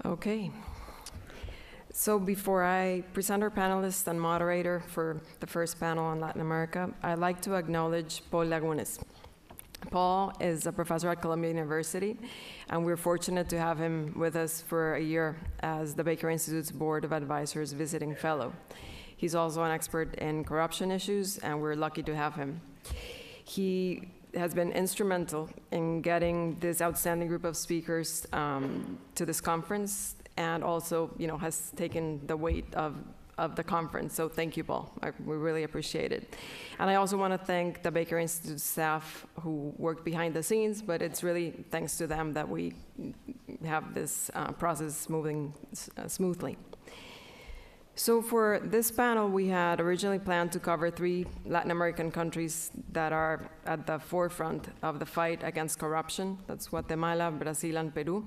Okay. So before I present our panelists and moderator for the first panel on Latin America, I'd like to acknowledge Paul Lagunes. Paul is a professor at Columbia University, and we're fortunate to have him with us for a year as the Baker Institute's Board of Advisors visiting fellow. He's also an expert in corruption issues, and we're lucky to have him. He has been instrumental in getting this outstanding group of speakers to this conference, and also, has taken the weight of the conference. So thank you, Paul. We really appreciate it. And I also want to thank the Baker Institute staff who worked behind the scenes, but it's really thanks to them that we have this process moving smoothly. So for this panel, we had originally planned to cover 3 Latin American countries that are at the forefront of the fight against corruption. That's Guatemala, Brazil, and Peru.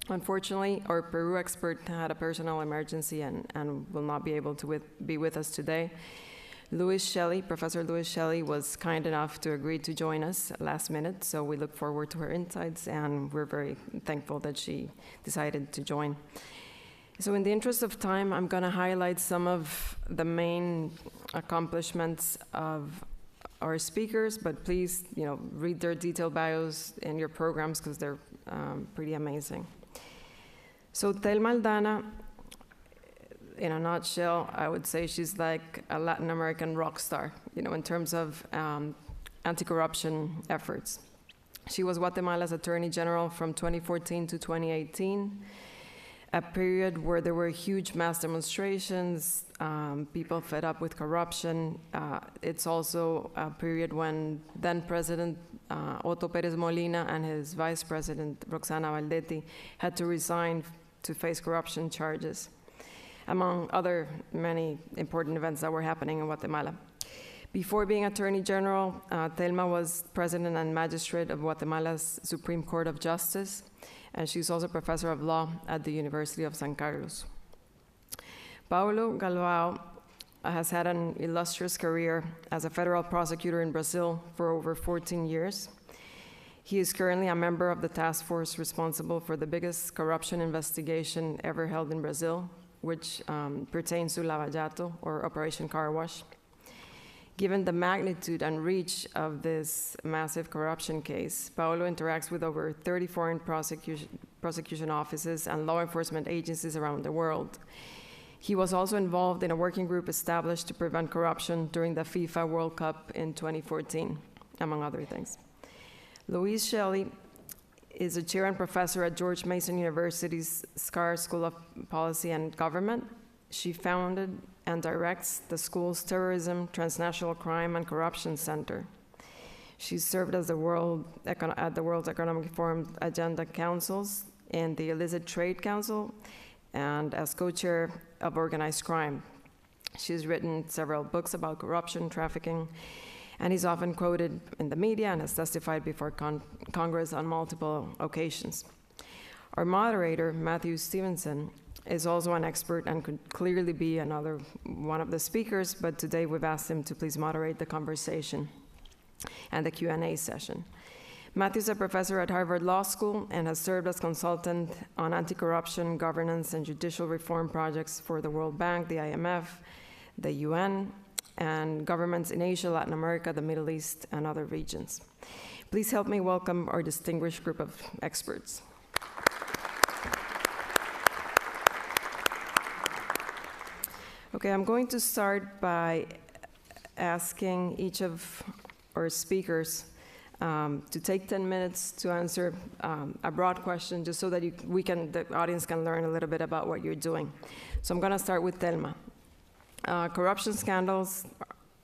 Unfortunately, our Peru expert had a personal emergency and will not be able to be with us today. Professor Louise Shelley was kind enough to agree to join us last minute, so we look forward to her insights, and we're very thankful that she decided to join. So in the interest of time, I'm going to highlight some of the main accomplishments of our speakers, but please, read their detailed bios in your programs because they're pretty amazing. So Thelma Aldana, in a nutshell, I would say she's like a Latin American rock star, in terms of anti-corruption efforts. She was Guatemala's Attorney General from 2014 to 2018, a period where there were huge mass demonstrations, people fed up with corruption. It's also a period when then President Otto Pérez Molina and his Vice President Roxana Valdetti had to resign to face corruption charges, among other many important events that were happening in Guatemala. Before being Attorney General, Thelma was President and Magistrate of Guatemala's Supreme Court of Justice, and she's also Professor of Law at the University of San Carlos. Paulo Galvao has had an illustrious career as a federal prosecutor in Brazil for over 14 years. He is currently a member of the task force responsible for the biggest corruption investigation ever held in Brazil, which pertains to Lava Jato, or Operation Car Wash. Given the magnitude and reach of this massive corruption case, Paulo interacts with over 30 foreign prosecution offices and law enforcement agencies around the world. He was also involved in a working group established to prevent corruption during the FIFA World Cup in 2014, among other things. Louise Shelley is a chair and professor at George Mason University's Scar School of Policy and Government. She founded and directs the school's Terrorism, Transnational Crime, and Corruption Center. She served as at the World Economic Forum Agenda Councils in the Illicit Trade Council and as co-chair of Organized Crime. She's written several books about corruption, trafficking, and is often quoted in the media and has testified before Congress on multiple occasions. Our moderator, Matthew Stevenson, is also an expert and could clearly be another one of the speakers, but today we've asked him to please moderate the conversation and the Q&A session. Matthew's a professor at Harvard Law School and has served as consultant on anti-corruption, governance, and judicial reform projects for the World Bank, the IMF, the UN, and governments in Asia, Latin America, the Middle East, and other regions. Please help me welcome our distinguished group of experts. Okay, I'm going to start by asking each of our speakers to take 10 minutes to answer a broad question, just so that the audience can learn a little bit about what you're doing. So I'm going to start with Thelma. Corruption scandals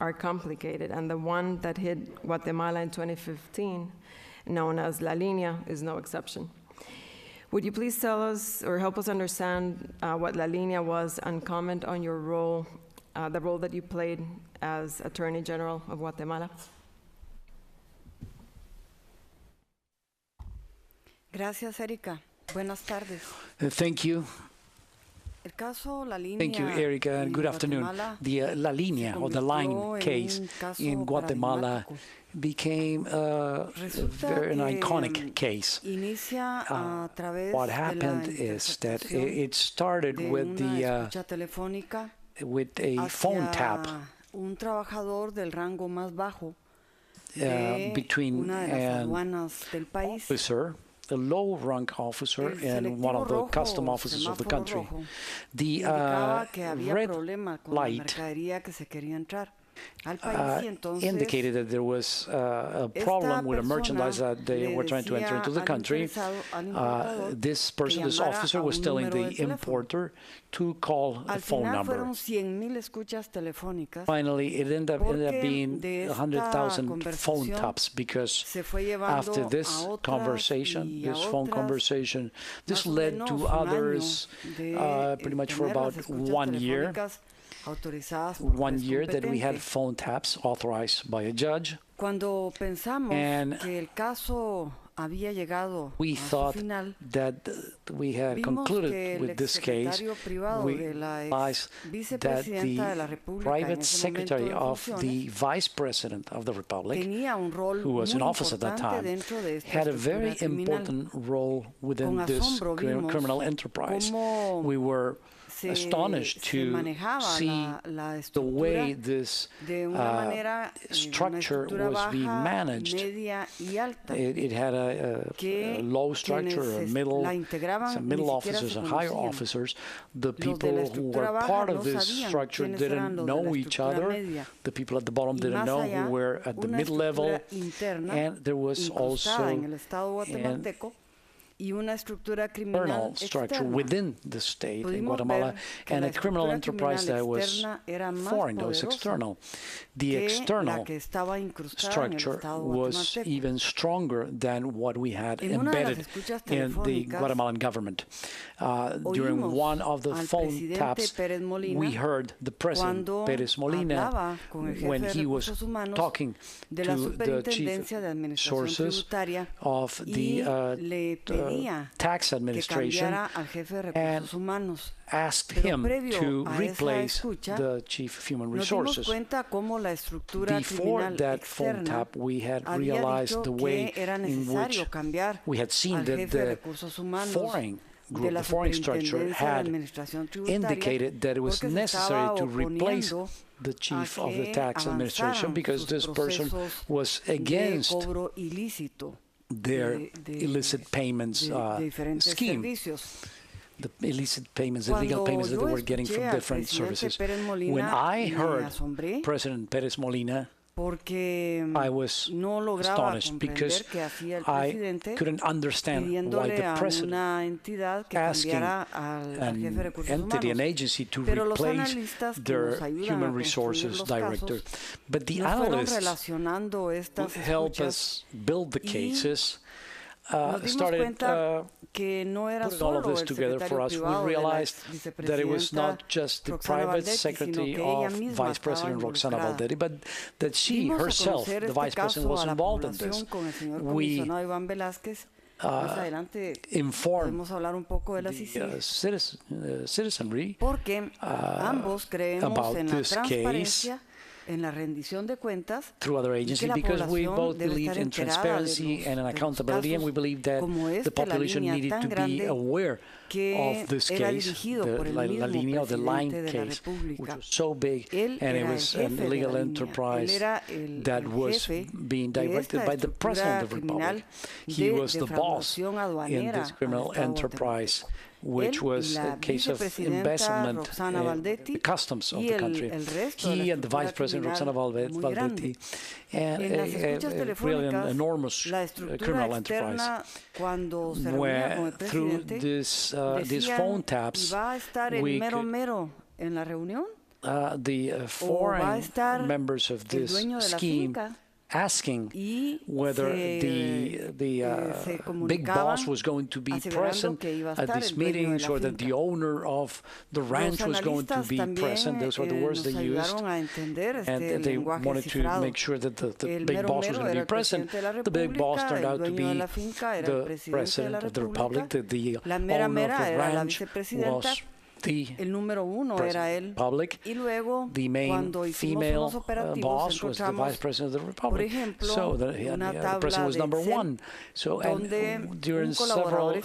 are complicated, and the one that hit Guatemala in 2015, known as La Línea, is no exception. Would you please tell us or help us understand what La Línea was and comment on your role, the role that you played as Attorney General of Guatemala? Gracias, Erika. Buenas tardes. Thank you. El Thank you, Erica, and good afternoon. The La Línea, or the line case in Guatemala, became an iconic case. What happened is that it started with a phone tap between an officer, a low-rank officer, and one of the custom officers of the country. The red light indicated that there was a problem with a merchandise that they were trying to enter into the country. This person, this officer, was telling the importer to call a phone number. Finally, it ended up being 100,000 phone taps, because after this conversation, this phone conversation, this led to others pretty much for about 1 year. 1 year that we had phone taps authorized by a judge. And we thought that we had concluded with this case. We realized that the private secretary of the vice president of the Republic, who was in office at that time, had a very important role within this criminal enterprise. We were astonished to see the way this structure was being managed. It had a low structure, some middle officers and higher officers. The people who were part of this structure didn't know each other. The people at the bottom didn't know who were at the mid-level. And there was also an criminal structure within the state in Guatemala, and a criminal enterprise that was foreign, that was external. The external structure was even stronger than what we had embedded in the Guatemalan government. During one of the phone taps, we heard the President Pérez Molina, when he was talking to the chief sources of the tax administration, and asked him to replace the chief of human resources. Before that phone tap, we had realized the way in which we had seen that the foreign group, the foreign structure, had indicated that it was necessary to replace the chief of the tax administration, because this person was against their illicit payments scheme. The illicit payments, illegal payments that they were getting from different services. When I heard President Pérez Molina, I was astonished, because I couldn't understand why the president asking an entity, an agency, to replace their human resources director. But the analysts who helped us build the cases started putting all of this together for us. We realized that it was not just the private secretary of Vice President Roxana Valdetti, but that she herself, the Vice President, was involved in this. We informed the citizenry about this case through other agencies, because we both believed in transparency and in accountability, and we believed that the population needed to be aware of this case, the La Línea, the line case, which was so big, and it was an illegal enterprise that was being directed by the President of the Republic. He was the boss in this criminal enterprise, which was a case of embezzlement in the customs of the country. He and the Vice President Roxana Valdetti, and really an enormous criminal enterprise, where through these phone taps, we could, the foreign members of this scheme asking whether the big boss was going to be present at these meetings, or that the owner of the ranch was going to be present. Those were the words they used. And they wanted to make sure that the big boss was going to be present. The big boss turned out to be the President of the Republic. The owner of the ranch was El número uno era él. Public. Y luego, the main female boss was the vice president of the republic. Por ejemplo, so the president was number one. So and during several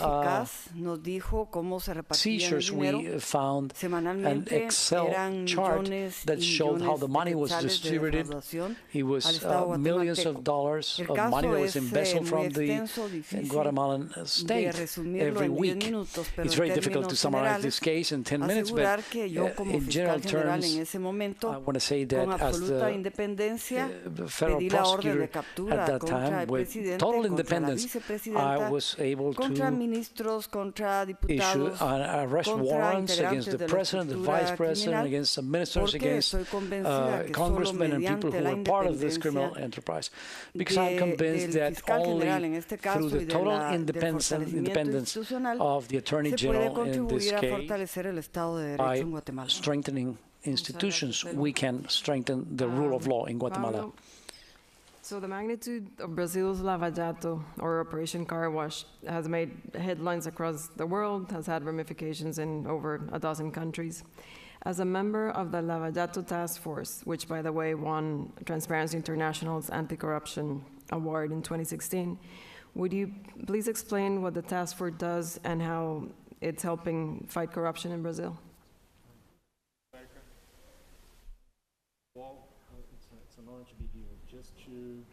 seizures, we found an Excel chart that showed how the money was distributed. It was millions of dollars of money that was embezzled from the Guatemalan state every week. It's very difficult to summarize this case in 10 minutes, but in general terms, I want to say that as the federal prosecutor at that time, with total independence, I was able to issue arrest warrants against the president, the vice president, against some ministers, against congressmen and people who were part of this criminal enterprise. Because I'm convinced that only through the total independence of the Attorney General in this case, by strengthening institutions, we can strengthen the rule of law in Guatemala. So the magnitude of Brazil's Lava Jato, or Operation Car Wash, has made headlines across the world, has had ramifications in over a dozen countries. As a member of the Lava Jato Task Force, which, by the way, won Transparency International's Anti-Corruption Award in 2016, would you please explain what the task force does and how it's helping fight corruption in Brazil? Well, it's an honor to be here. Just to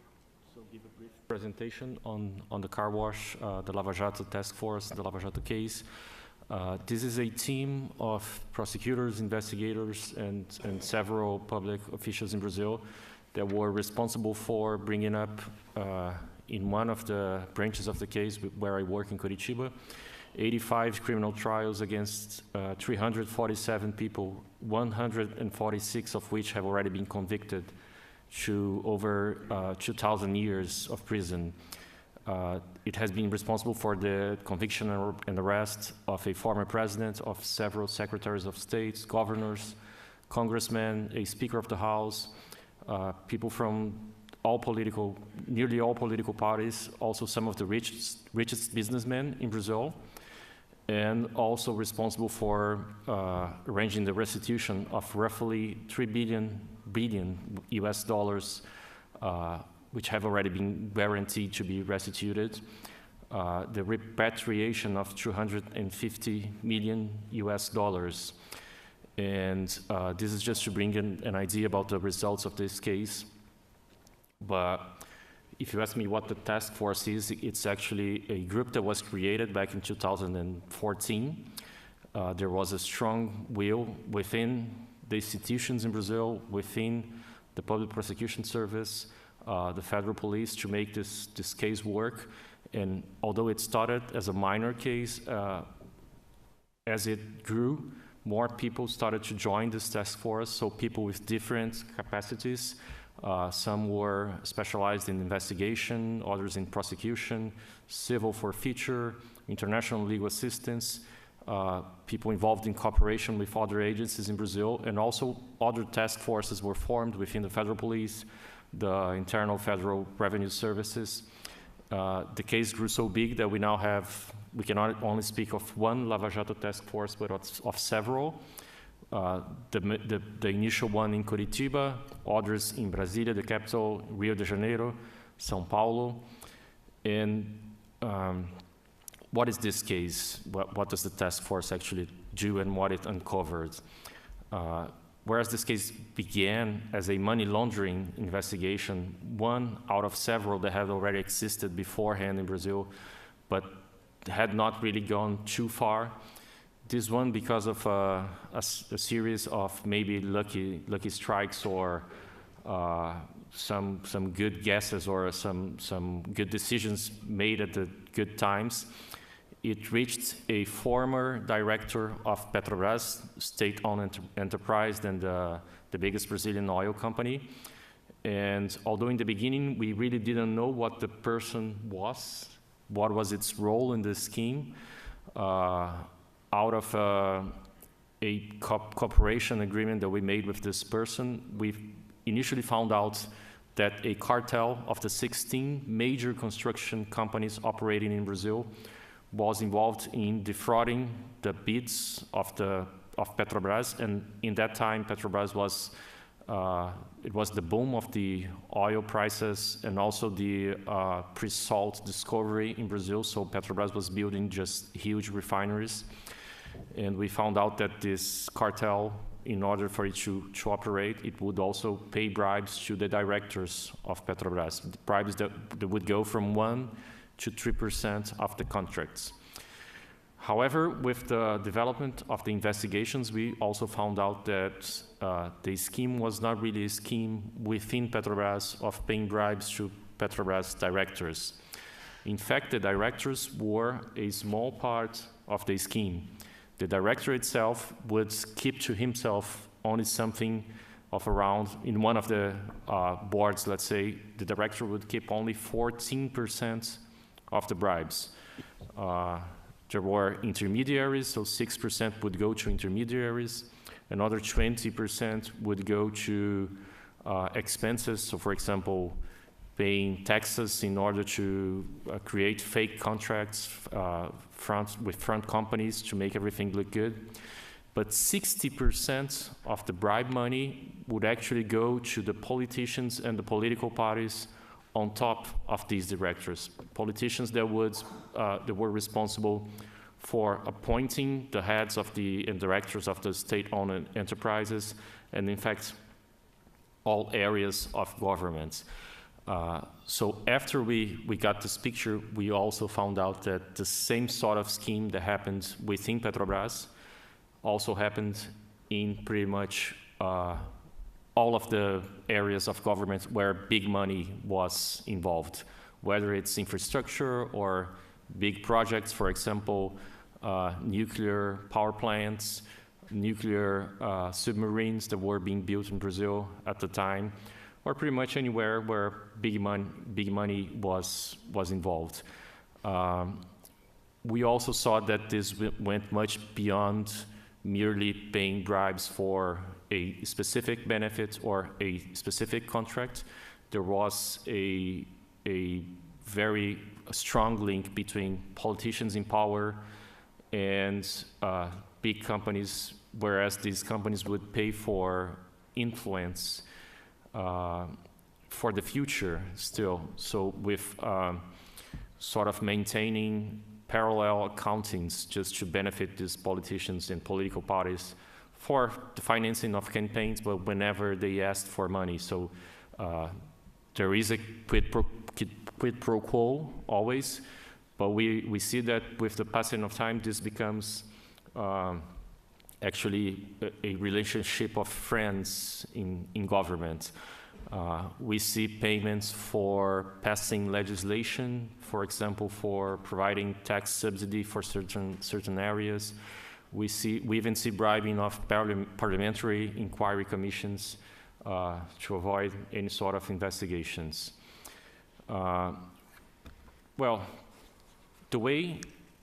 give a brief presentation on the car wash, the Lava Jato Task Force, the Lava Jato case. This is a team of prosecutors, investigators, and several public officials in Brazil that were responsible for bringing up in one of the branches of the case where I work in Curitiba, 85 criminal trials against 347 people, 146 of which have already been convicted to over 2,000 years of prison. It has been responsible for the conviction and arrest of a former president, of several secretaries of state, governors, congressmen, a speaker of the House, people from nearly all political parties, also some of the richest businessmen in Brazil, and also responsible for arranging the restitution of roughly $3 billion US dollars, which have already been guaranteed to be restituted, the repatriation of $250 million US dollars. And this is just to bring an idea about the results of this case. But if you ask me what the task force is, it's actually a group that was created back in 2014. There was a strong will within the institutions in Brazil, within the Public Prosecution Service, the federal police, to make this case work. And although it started as a minor case, as it grew, more people started to join this task force, so people with different capacities. Some were specialized in investigation, others in prosecution, civil forfeiture, international legal assistance, people involved in cooperation with other agencies in Brazil, and also other task forces were formed within the federal police, the internal federal revenue services. The case grew so big that we can not only speak of one Lava Jato task force, but of several. The initial one in Curitiba, others in Brasilia, the capital, Rio de Janeiro, São Paulo. And what is this case? What does the task force actually do and what it uncovered? Whereas this case began as a money laundering investigation, one out of several that had already existed beforehand in Brazil, but had not really gone too far. This one, because of a series of maybe lucky strikes or some good guesses or some good decisions made at the good times, it reached a former director of Petrobras, state-owned enterprise and the biggest Brazilian oil company. And although in the beginning we really didn't know what the person was, what was its role in the scheme, out of a cooperation agreement that we made with this person, we initially found out that a cartel of the 16 major construction companies operating in Brazil was involved in defrauding the bids of the Petrobras, and in that time, Petrobras was it was the boom of the oil prices and also the pre-salt discovery in Brazil. So Petrobras was building just huge refineries, and we found out that this cartel, in order for it to operate, it would also pay bribes to the directors of Petrobras, bribes that would go from 1% to 3% of the contracts. However, with the development of the investigations, we also found out that the scheme was not really a scheme within Petrobras of paying bribes to Petrobras directors. In fact, the directors were a small part of the scheme. The director itself would keep to himself only something of around, in one of the boards, let's say, the director would keep only 14% of the bribes. There were intermediaries, so 6% would go to intermediaries. Another 20% would go to expenses. So, for example, paying taxes in order to create fake contracts with front companies to make everything look good. But 60% of the bribe money would actually go to the politicians and the political parties on top of these directors. Politicians that were responsible for appointing the heads of and directors of the state-owned enterprises, and in fact, all areas of government. So after we got this picture, we also found out that the same sort of scheme that happened within Petrobras also happened in pretty much all of the areas of government where big money was involved, whether it's infrastructure or big projects, for example, nuclear power plants, nuclear submarines that were being built in Brazil at the time, or pretty much anywhere where big money was involved. We also saw that this went much beyond merely paying bribes for a specific benefit or a specific contract. There was a very strong link between politicians in power and big companies, whereas these companies would pay for influence for the future still. So with sort of maintaining parallel accountings just to benefit these politicians and political parties for the financing of campaigns, but whenever they asked for money. So there is a quid pro quo always, but we see that with the passing of time, this becomes actually a relationship of friends in government. We see payments for passing legislation, for example, for providing tax subsidy for certain areas. We even see bribing of parliamentary inquiry commissions to avoid any sort of investigations. Well, the way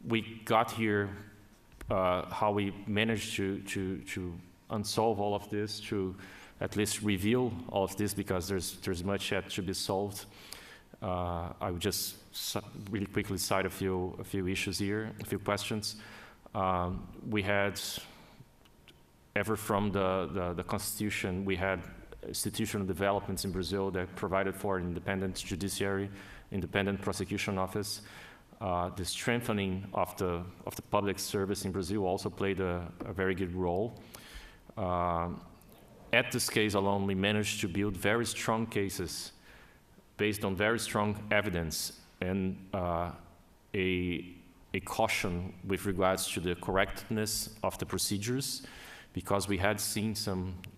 we got here, how we managed to unsolve all of this, to at least reveal all of this, because there's much yet to be solved. I would just really quickly cite a few issues here, a few questions. We had, ever from the Constitution, we had institutional developments in Brazil that provided for an independent judiciary, independent prosecution office. The strengthening of the public service in Brazil also played a very good role. At this case alone, we managed to build very strong cases based on very strong evidence and a caution with regards to the correctness of the procedures, because we had seen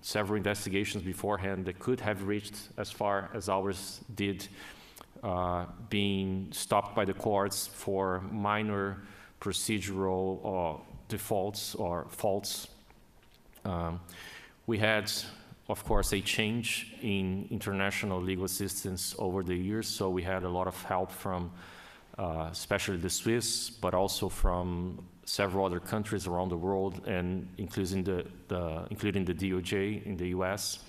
several investigations beforehand that could have reached as far as ours did, being stopped by the courts for minor procedural defaults or faults. We had, of course, a change in international legal assistance over the years, so we had a lot of help from especially the Swiss, but also from several other countries around the world, and including the DOJ in the US.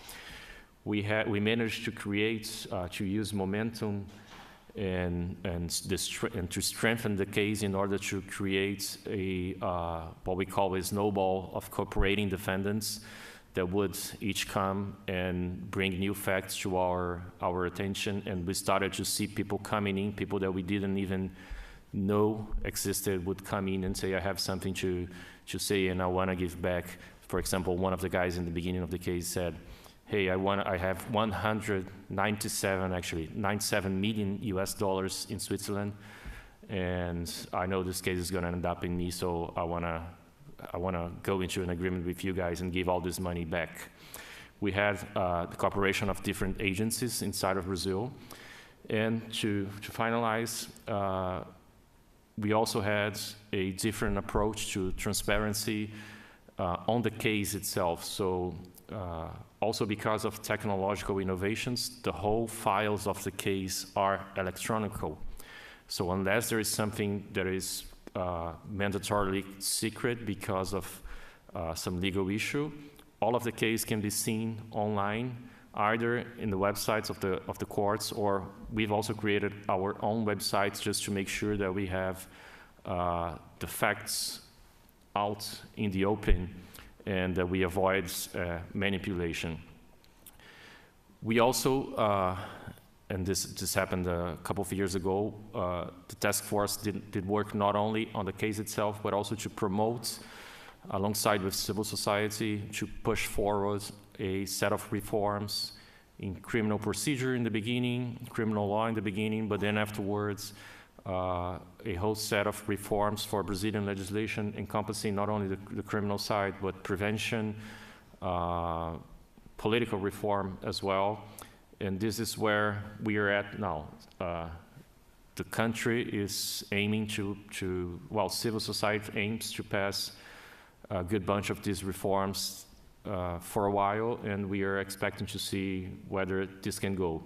We managed to create, to use momentum and to strengthen the case in order to create a what we call a snowball of cooperating defendants that would each come and bring new facts to our attention. And we started to see people coming in, people that we didn't even know existed would come in and say, I have something to say and I want to give back. For example, one of the guys in the beginning of the case said, hey, I have 97 million US dollars in Switzerland, and I know this case is going to end up in me, so I want to go into an agreement with you guys and give all this money back. We had the cooperation of different agencies inside of Brazil, and to finalize, we also had a different approach to transparency on the case itself. So also because of technological innovations, the whole files of the case are electronical. So unless there is something that is mandatorily secret because of some legal issue, all of the case can be seen online, either in the websites of the courts, or we've also created our own websites just to make sure that we have the facts out in the open and that we avoid manipulation. We also, and this happened a couple of years ago, the task force did work not only on the case itself, but also to promote, alongside with civil society, to push forward a set of reforms in criminal procedure in the beginning, criminal law in the beginning, but then afterwards, a whole set of reforms for Brazilian legislation encompassing not only the criminal side, but prevention, political reform as well. And this is where we are at now. The country is aiming well, civil society aims to pass a good bunch of these reforms for a while, and we are expecting to see whether this can go.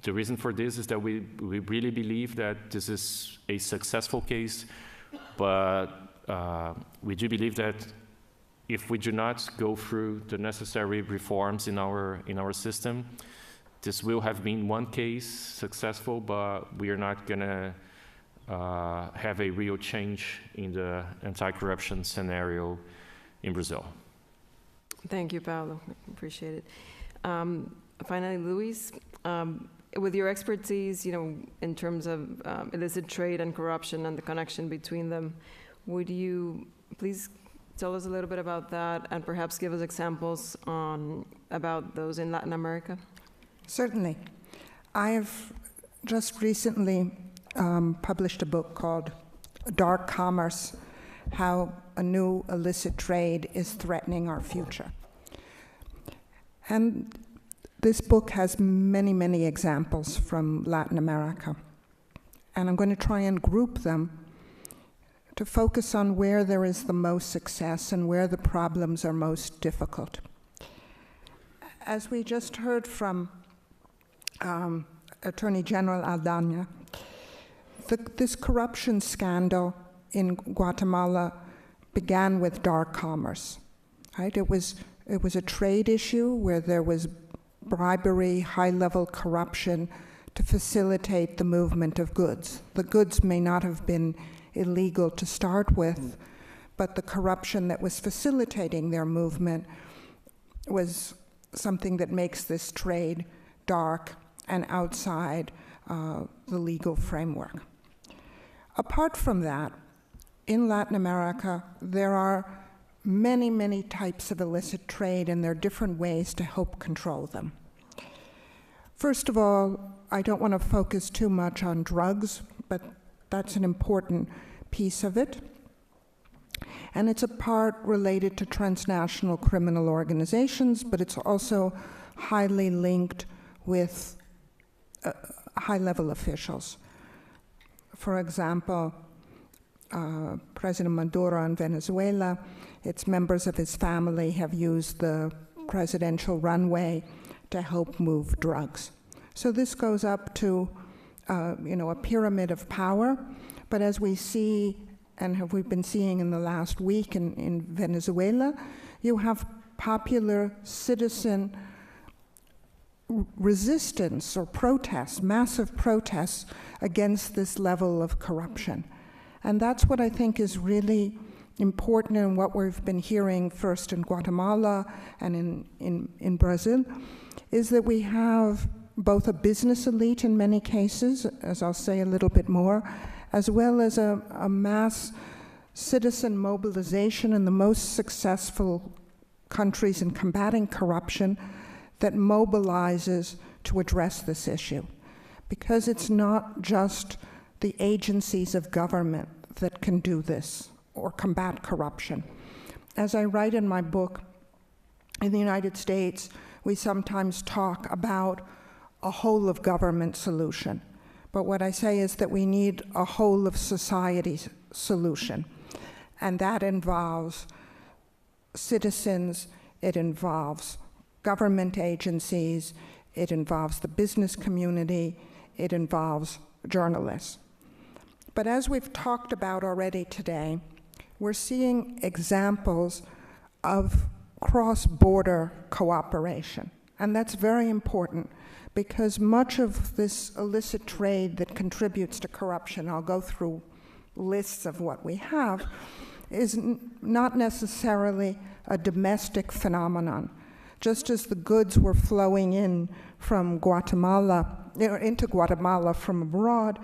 The reason for this is that we really believe that this is a successful case, but we do believe that if we do not go through the necessary reforms in our system, this will have been one case successful, but we are not going to have a real change in the anti-corruption scenario in Brazil. Thank you, Paulo. Appreciate it. Finally, Luis, with your expertise, in terms of illicit trade and corruption and the connection between them, would you please tell us a little bit about that and perhaps give us examples about those in Latin America? Certainly. I have just recently published a book called Dark Commerce, How a New Illicit Trade is Threatening Our Future. And this book has many, many examples from Latin America. And I'm going to try and group them to focus on where there is the most success and where the problems are most difficult. As we just heard from Attorney General Aldana, this corruption scandal in Guatemala began with dark commerce, right? It was a trade issue where there was bribery, high-level corruption to facilitate the movement of goods. The goods may not have been illegal to start with, but the corruption that was facilitating their movement was something that makes this trade dark and outside the legal framework. Apart from that, in Latin America, there are many, many types of illicit trade, and there are different ways to help control them. First of all, I don't want to focus too much on drugs, but that's an important piece of it. And it's a part related to transnational criminal organizations, but it's also highly linked with high-level officials. For example, President Maduro in Venezuela, its members of his family have used the presidential runway to help move drugs. So this goes up to a pyramid of power, but as we see and we've been seeing in the last week in Venezuela, you have popular citizen resistance or protests, massive protests against this level of corruption. And that's what I think is really important in what we've been hearing first in Guatemala and in Brazil, is that we have both a business elite in many cases, as I'll say a little bit more, as well as a mass citizen mobilization in the most successful countries in combating corruption that mobilizes to address this issue. Because it's not just the agencies of government that can do this or combat corruption. As I write in my book, in the United States, we sometimes talk about a whole of government solution. But what I say is that we need a whole of society solution. And that involves citizens, it involves government agencies, it involves the business community, it involves journalists. But as we've talked about already today, we're seeing examples of cross-border cooperation. And that's very important because much of this illicit trade that contributes to corruption, I'll go through lists of what we have, is not necessarily a domestic phenomenon. Just as the goods were flowing in from Guatemala, into Guatemala from abroad,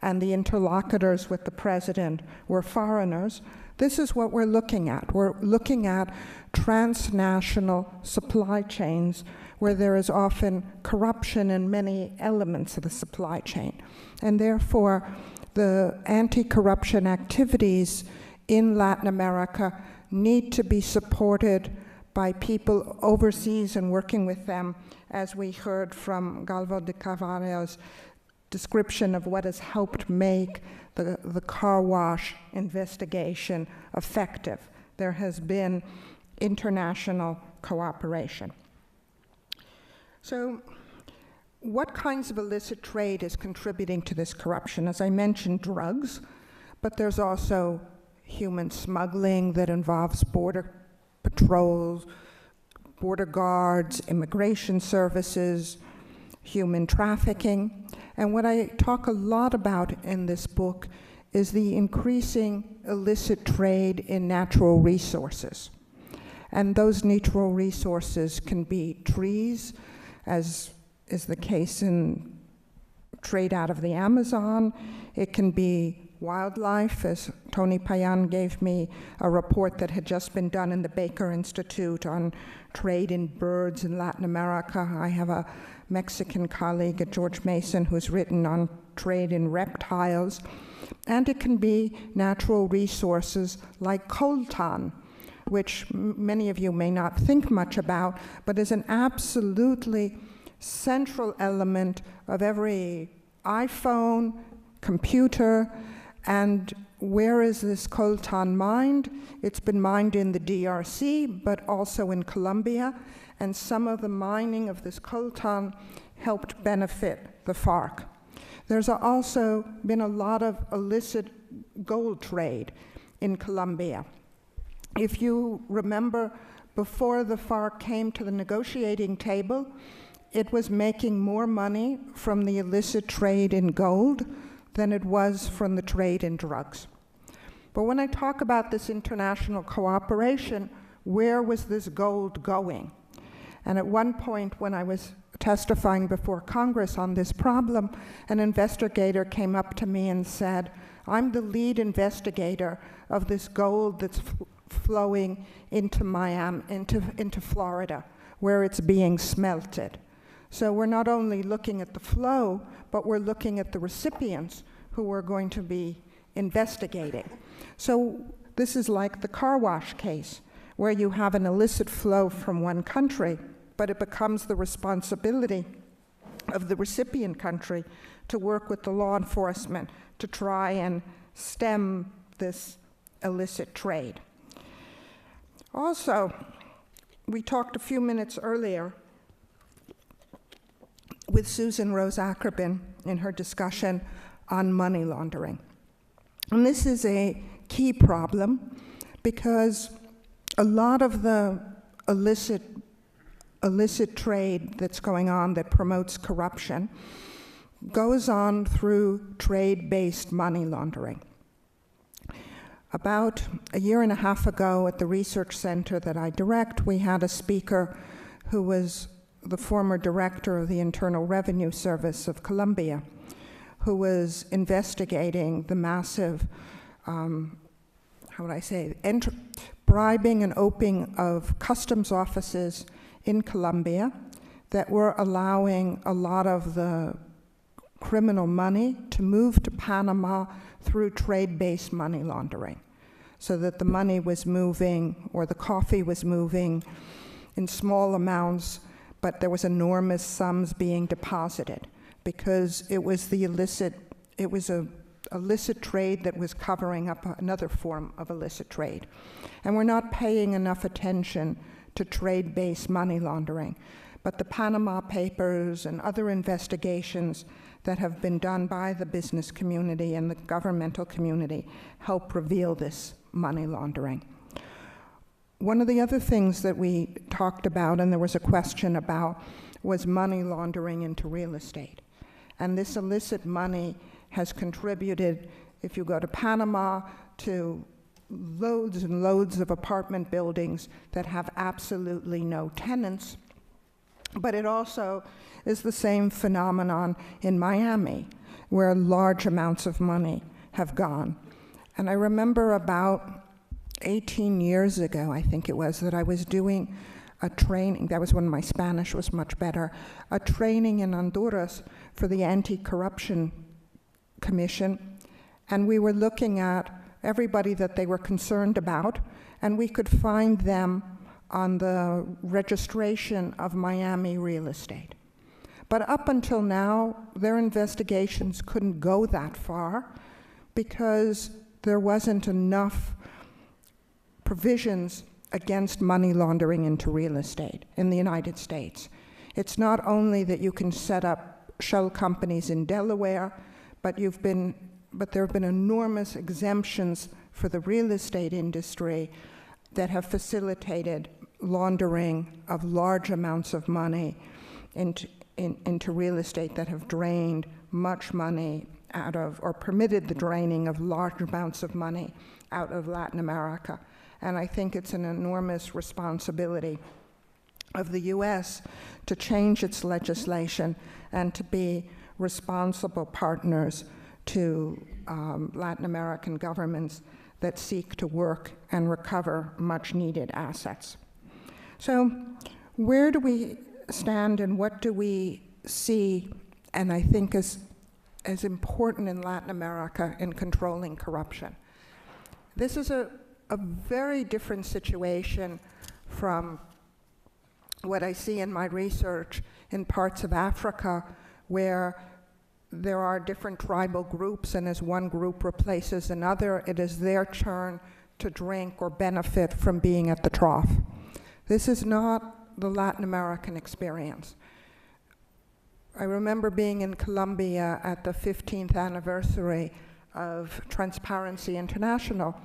and the interlocutors with the president were foreigners, this is what we're looking at. We're looking at transnational supply chains where there is often corruption in many elements of the supply chain. And therefore, the anti-corruption activities in Latin America need to be supported by people overseas and working with them, as we heard from Galvo de Carvalho's description of what has helped make the car wash investigation effective. There has been international cooperation. So, what kinds of illicit trade is contributing to this corruption? As I mentioned, drugs, but there's also human smuggling that involves border patrols, border guards, immigration services, human trafficking. And what I talk a lot about in this book is the increasing illicit trade in natural resources. And those natural resources can be trees, as is the case in trade out of the Amazon. It can be wildlife, as Tony Payan gave me a report that had just been done in the Baker Institute on trade in birds in Latin America. I have a Mexican colleague at George Mason who's written on trade in reptiles. And it can be natural resources like coltan, which many of you may not think much about, but is an absolutely central element of every iPhone, computer. And where is this coltan mined? It's been mined in the DRC, but also in Colombia. And some of the mining of this coltan helped benefit the FARC. There's also been a lot of illicit gold trade in Colombia. If you remember, before the FARC came to the negotiating table, it was making more money from the illicit trade in gold than it was from the trade in drugs. But when I talk about this international cooperation, where was this gold going? And at one point when I was testifying before Congress on this problem, an investigator came up to me and said, I'm the lead investigator of this gold that's flowing into Miami, into Florida, where it's being smelted. So we're not only looking at the flow, but we're looking at the recipients who we're going to be investigating. So this is like the car wash case, where you have an illicit flow from one country, but it becomes the responsibility of the recipient country to work with the law enforcement to try and stem this illicit trade. Also, we talked a few minutes earlier with Susan Rose Ackerman in her discussion on money laundering. And this is a key problem because a lot of the illicit illicit trade that's going on that promotes corruption goes on through trade-based money laundering. About a year and a half ago at the research center that I direct, we had a speaker who was the former director of the Internal Revenue Service of Colombia, who was investigating the massive, bribing and opening of customs offices in Colombia that were allowing a lot of the criminal money to move to Panama through trade-based money laundering, so that the money was moving, or the coffee was moving in small amounts, but there was enormous sums being deposited because it was a illicit trade that was covering up another form of illicit trade. And we're not paying enough attention to trade-based money laundering. But the Panama Papers and other investigations that have been done by the business community and the governmental community help reveal this money laundering. One of the other things that we talked about, and there was a question about, was money laundering into real estate. And this illicit money has contributed, if you go to Panama, to loads and loads of apartment buildings that have absolutely no tenants. But it also is the same phenomenon in Miami, where large amounts of money have gone. And I remember about 18 years ago, I think it was, that I was doing a training, that was when my Spanish was much better, a training in Honduras for the Anti-Corruption Commission, and we were looking at everybody that they were concerned about, and we could find them on the registration of Miami real estate. But up until now, their investigations couldn't go that far because there wasn't enough provisions against money laundering into real estate in the United States. It's not only that you can set up shell companies in Delaware, but there have been enormous exemptions for the real estate industry that have facilitated laundering of large amounts of money into real estate, that have drained much money out of, or permitted the draining of large amounts of money out of Latin America. And I think it's an enormous responsibility of the US to change its legislation and to be responsible partners to Latin American governments that seek to work and recover much needed assets. So where do we stand and what do we see, and I think is important in Latin America in controlling corruption? This is a very different situation from what I see in my research in parts of Africa, where there are different tribal groups, and as one group replaces another, it is their turn to drink or benefit from being at the trough. This is not the Latin American experience. I remember being in Colombia at the 15th anniversary of Transparency International,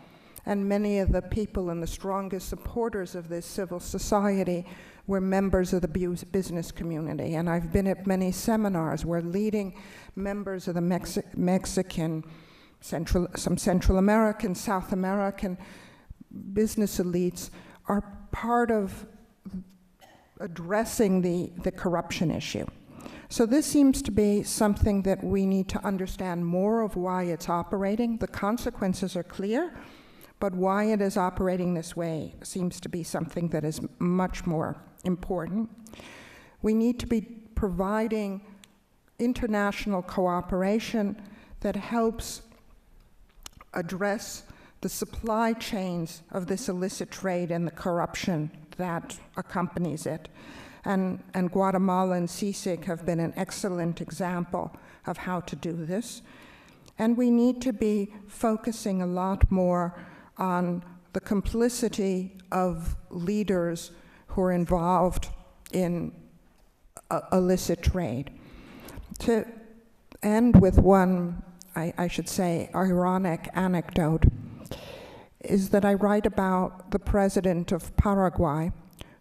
and many of the people and the strongest supporters of this civil society were members of the business community. And I've been at many seminars where leading members of the Mexican, some Central American, South American business elites are part of addressing the corruption issue. So this seems to be something that we need to understand more of why it's operating. The consequences are clear, but why it is operating this way seems to be something that is much more important. We need to be providing international cooperation that helps address the supply chains of this illicit trade and the corruption that accompanies it. And Guatemala and CICIG have been an excellent example of how to do this. And we need to be focusing a lot more on the complicity of leaders who are involved in illicit trade. To end with one, I should say, ironic anecdote, is that I write about the president of Paraguay,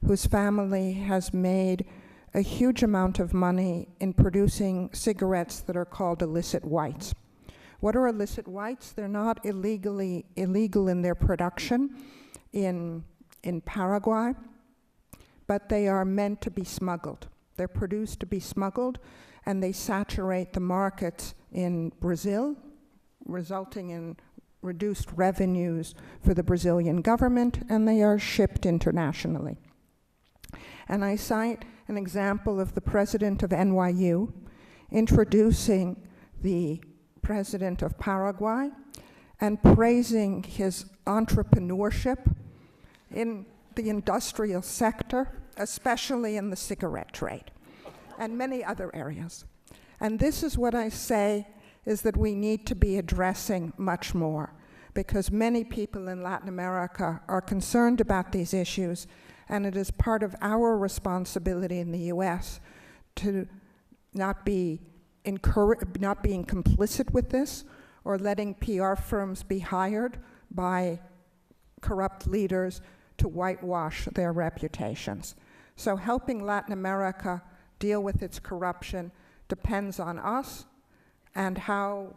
whose family has made a huge amount of money in producing cigarettes that are called illicit whites. What are illicit whites? They're not illegal in their production in Paraguay, but they are meant to be smuggled. They're produced to be smuggled, and they saturate the markets in Brazil, resulting in reduced revenues for the Brazilian government, and they are shipped internationally. And I cite an example of the president of NYU introducing the president of Paraguay and praising his entrepreneurship in the industrial sector, especially in the cigarette trade and many other areas. And this is what I say is that we need to be addressing much more, because many people in Latin America are concerned about these issues, and it is part of our responsibility in the US to not being complicit with this or letting PR firms be hired by corrupt leaders to whitewash their reputations. So helping Latin America deal with its corruption depends on us and how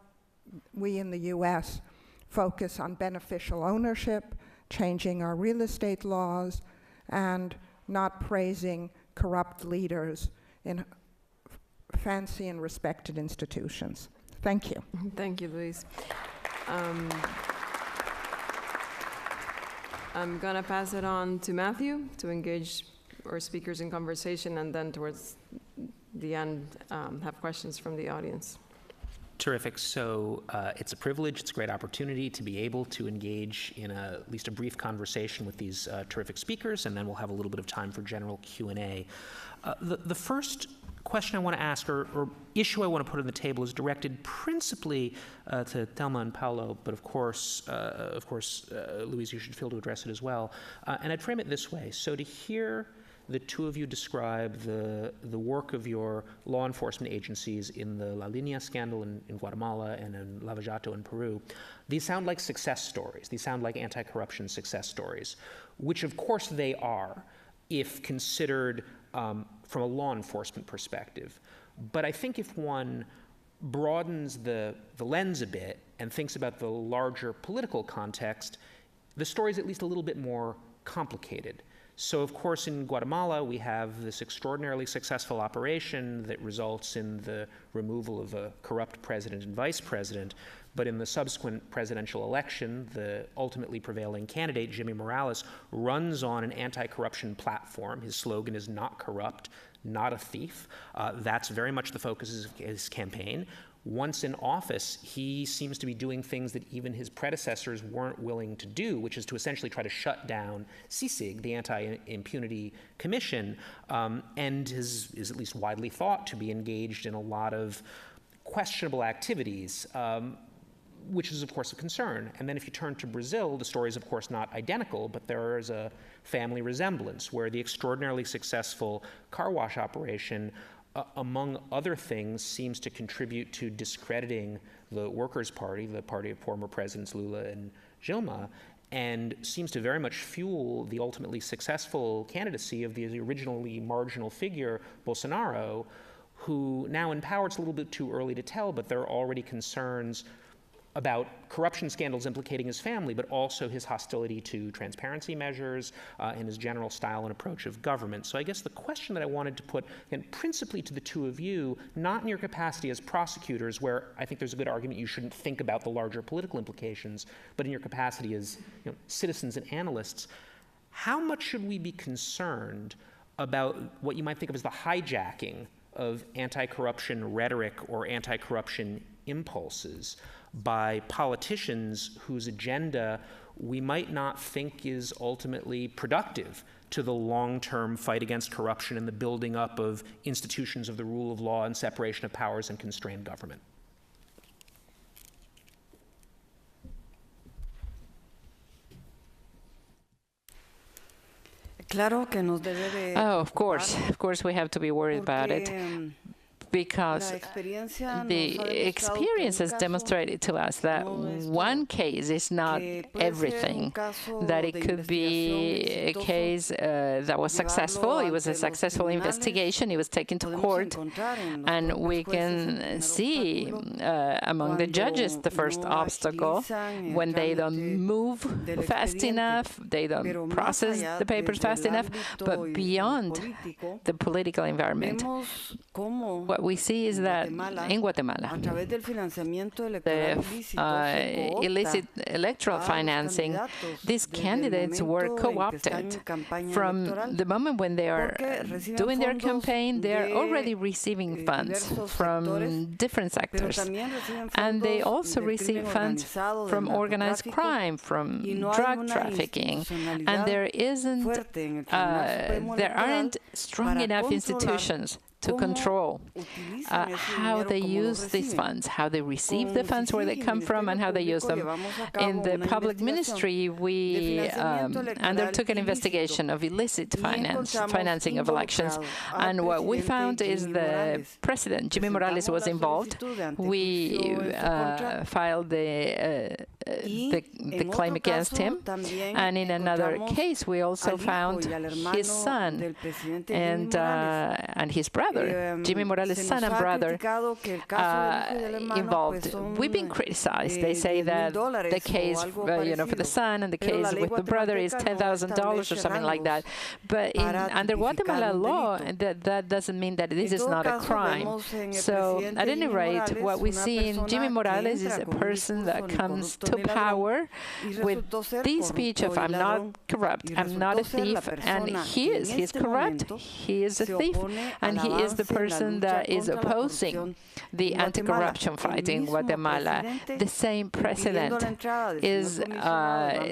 we in the US focus on beneficial ownership, changing our real estate laws, and not praising corrupt leaders in fancy and respected institutions. Thank you. Thank you, Luis. I'm gonna pass it on to Matthew to engage our speakers in conversation, and then towards the end, have questions from the audience. Terrific. So it's a privilege, it's a great opportunity to be able to engage in at least a brief conversation with these terrific speakers, and then we'll have a little bit of time for general Q&A. The first question I want to ask, or issue I want to put on the table, is directed principally to Thelma and Paulo, but of course, Luis, you should feel to address it as well. And I'd frame it this way. So to hear the two of you describe the work of your law enforcement agencies in the La Línea scandal in Guatemala and in Lava Jato in Peru, these sound like success stories. These sound like anti-corruption success stories, which of course they are if considered from a law enforcement perspective. But I think if one broadens the lens a bit and thinks about the larger political context, the story is at least a little bit more complicated. So of course in Guatemala we have this extraordinarily successful operation that results in the removal of a corrupt president and vice president, but in the subsequent presidential election, the ultimately prevailing candidate, Jimmy Morales, runs on an anti-corruption platform. His slogan is "Not corrupt, not a thief." That's very much the focus of his campaign. Once in office, he seems to be doing things that even his predecessors weren't willing to do, which is to essentially try to shut down CICIG, the Anti-Impunity Commission, and is at least widely thought to be engaged in a lot of questionable activities, which is, of course, a concern. And then if you turn to Brazil, the story is, of course, not identical, but there is a family resemblance where the extraordinarily successful car wash operation, among other things, seems to contribute to discrediting the Workers' Party, the party of former presidents Lula and Dilma, and seems to very much fuel the ultimately successful candidacy of the originally marginal figure, Bolsonaro, who now in power, it's a little bit too early to tell, but there are already concerns about corruption scandals implicating his family, but also his hostility to transparency measures and his general style and approach of government. So I guess the question that I wanted to put, and principally to the two of you, not in your capacity as prosecutors, where I think there's a good argument you shouldn't think about the larger political implications, but in your capacity as citizens and analysts, how much should we be concerned about what you might think of as the hijacking of anti-corruption rhetoric or anti-corruption impulses by politicians whose agenda we might not think is ultimately productive to the long-term fight against corruption and the building up of institutions of the rule of law and separation of powers and constrained government? Of course we have to be worried about it. because the experience has demonstrated to us that one case is not everything, that it could be a case that was successful. It was a successful investigation. It was taken to court, and we can see among the judges the first obstacle when they don't move fast enough, they don't process the papers fast enough. But beyond the political environment, what we see is that in Guatemala, the illicit electoral financing, these candidates were co-opted. From the moment when they are doing their campaign, they are already receiving funds from different sectors. And they also receive funds from organized crime, from drug trafficking. And there aren't strong enough institutions to control how they use these funds, how they receive the funds, where they come from, and how they use them. In the public ministry, we undertook an investigation of illicit financing of elections, and what we found is the president, Jimmy Morales, was involved. We filed the claim against him, and in another case, we also found his son and his brother. Jimmy Morales' son and brother involved. We've been criticized. They say that the case, for the son and the case with the brother is $10,000 or something like that. But under Guatemala law, that doesn't mean that this is not a crime. So at any rate, what we see in Jimmy Morales is a person that comes to power with this speech of "I'm not corrupt, I'm not a thief," and he's corrupt, he is a thief, and he is the person that is opposing the anti-corruption fight in Guatemala. The same president is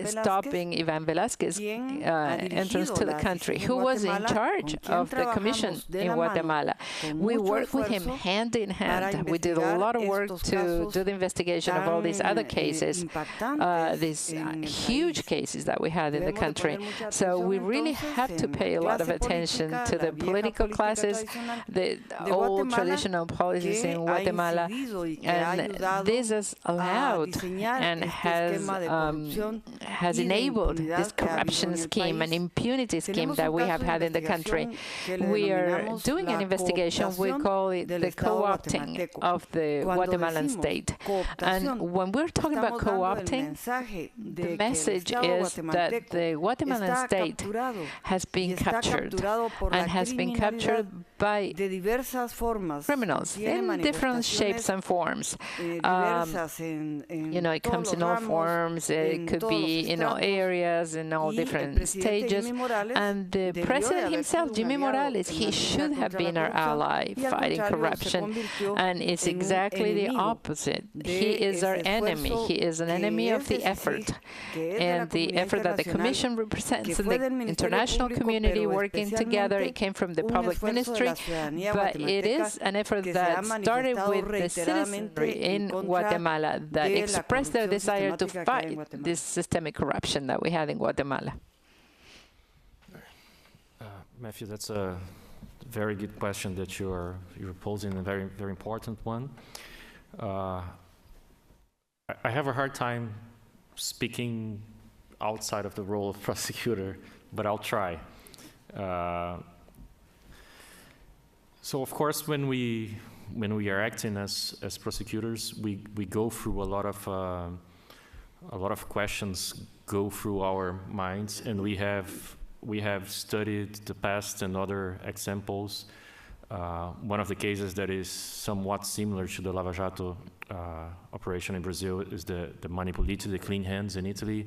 stopping Ivan Velázquez's entrance to the country, who was in charge of the commission in Guatemala. We worked with him hand in hand. We did a lot of work to do the investigation of all these other cases, these huge cases that we had in the country. So we really have to pay a lot of attention to the political classes, the old traditional policies in Guatemala, and this has allowed and has enabled this corruption scheme and impunity scheme that we have had in the country. We are doing an investigation. We call it the co-opting of the Guatemalan state. And when we're talking about co-opting, the message is that the Guatemalan state has been captured, and has been captured by criminals in different shapes and forms. It comes in all forms. It could be in all areas, in all different stages. And the president himself, Jimmy Morales, he should have been our ally fighting corruption, and it's exactly the opposite. He is our enemy. He is an enemy of the effort, and the effort that the Commission represents in the international community working together. It came from the public ministry, but it is an effort that started with the citizenry in Guatemala that expressed their desire to fight this systemic corruption that we have in Guatemala. Matthew, that's a very good question that you're posing, a very, very important one. I have a hard time speaking outside of the role of prosecutor, but I'll try. So of course, when we are acting as prosecutors, we go through a lot of questions go through our minds, and we have studied the past and other examples. One of the cases that is somewhat similar to the Lava Jato operation in Brazil is the Mani Puliti, the clean hands in Italy.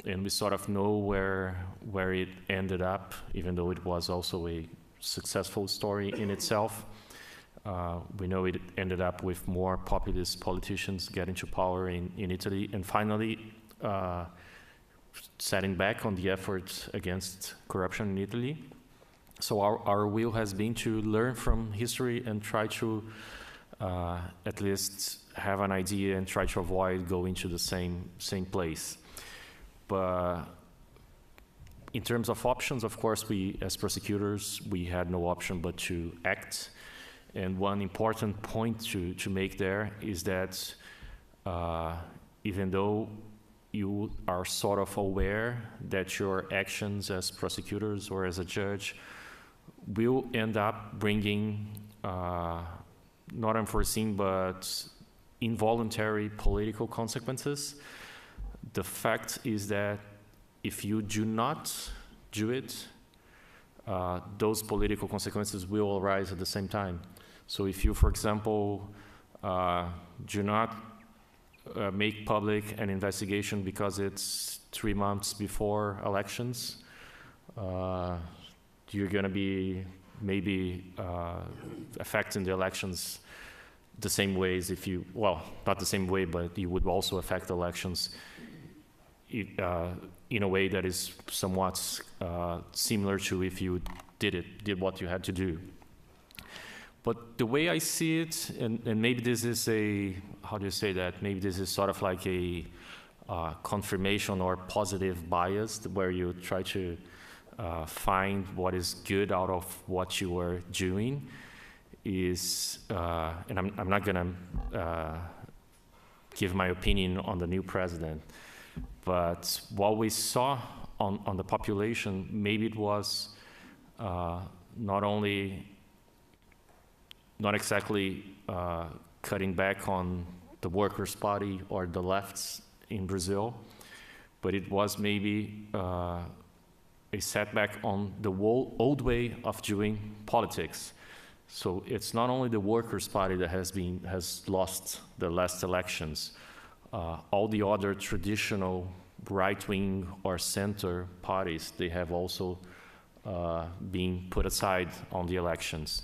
And we sort of know where it ended up, even though it was also a successful story in itself. We know it ended up with more populist politicians getting to power in Italy, and finally setting back on the efforts against corruption in Italy. So our will has been to learn from history and try to at least have an idea and try to avoid going to the same place. But in terms of options, of course, we as prosecutors, we had no option but to act. And one important point to make there is that even though you are sort of aware that your actions as prosecutors or as a judge will end up bringing not unforeseen but involuntary political consequences, the fact is that if you do not do it, those political consequences will arise at the same time. So if you, for example, do not make public an investigation because it's 3 months before elections, you're going to be maybe affecting the elections the same ways if you, well, not the same way, but you would also affect elections in a way that is somewhat similar to if you did what you had to do. But the way I see it, and maybe this is a, how do you say that? Maybe this is sort of like a confirmation or positive bias where you try to find what is good out of what you were doing is, and I'm not gonna give my opinion on the new president, but what we saw on the population, maybe it was not exactly cutting back on the Workers' Party or the lefts in Brazil, but it was maybe a setback on the old way of doing politics. So it's not only the Workers' Party that has lost the last elections. All the other traditional right-wing or center parties, they have also been put aside on the elections.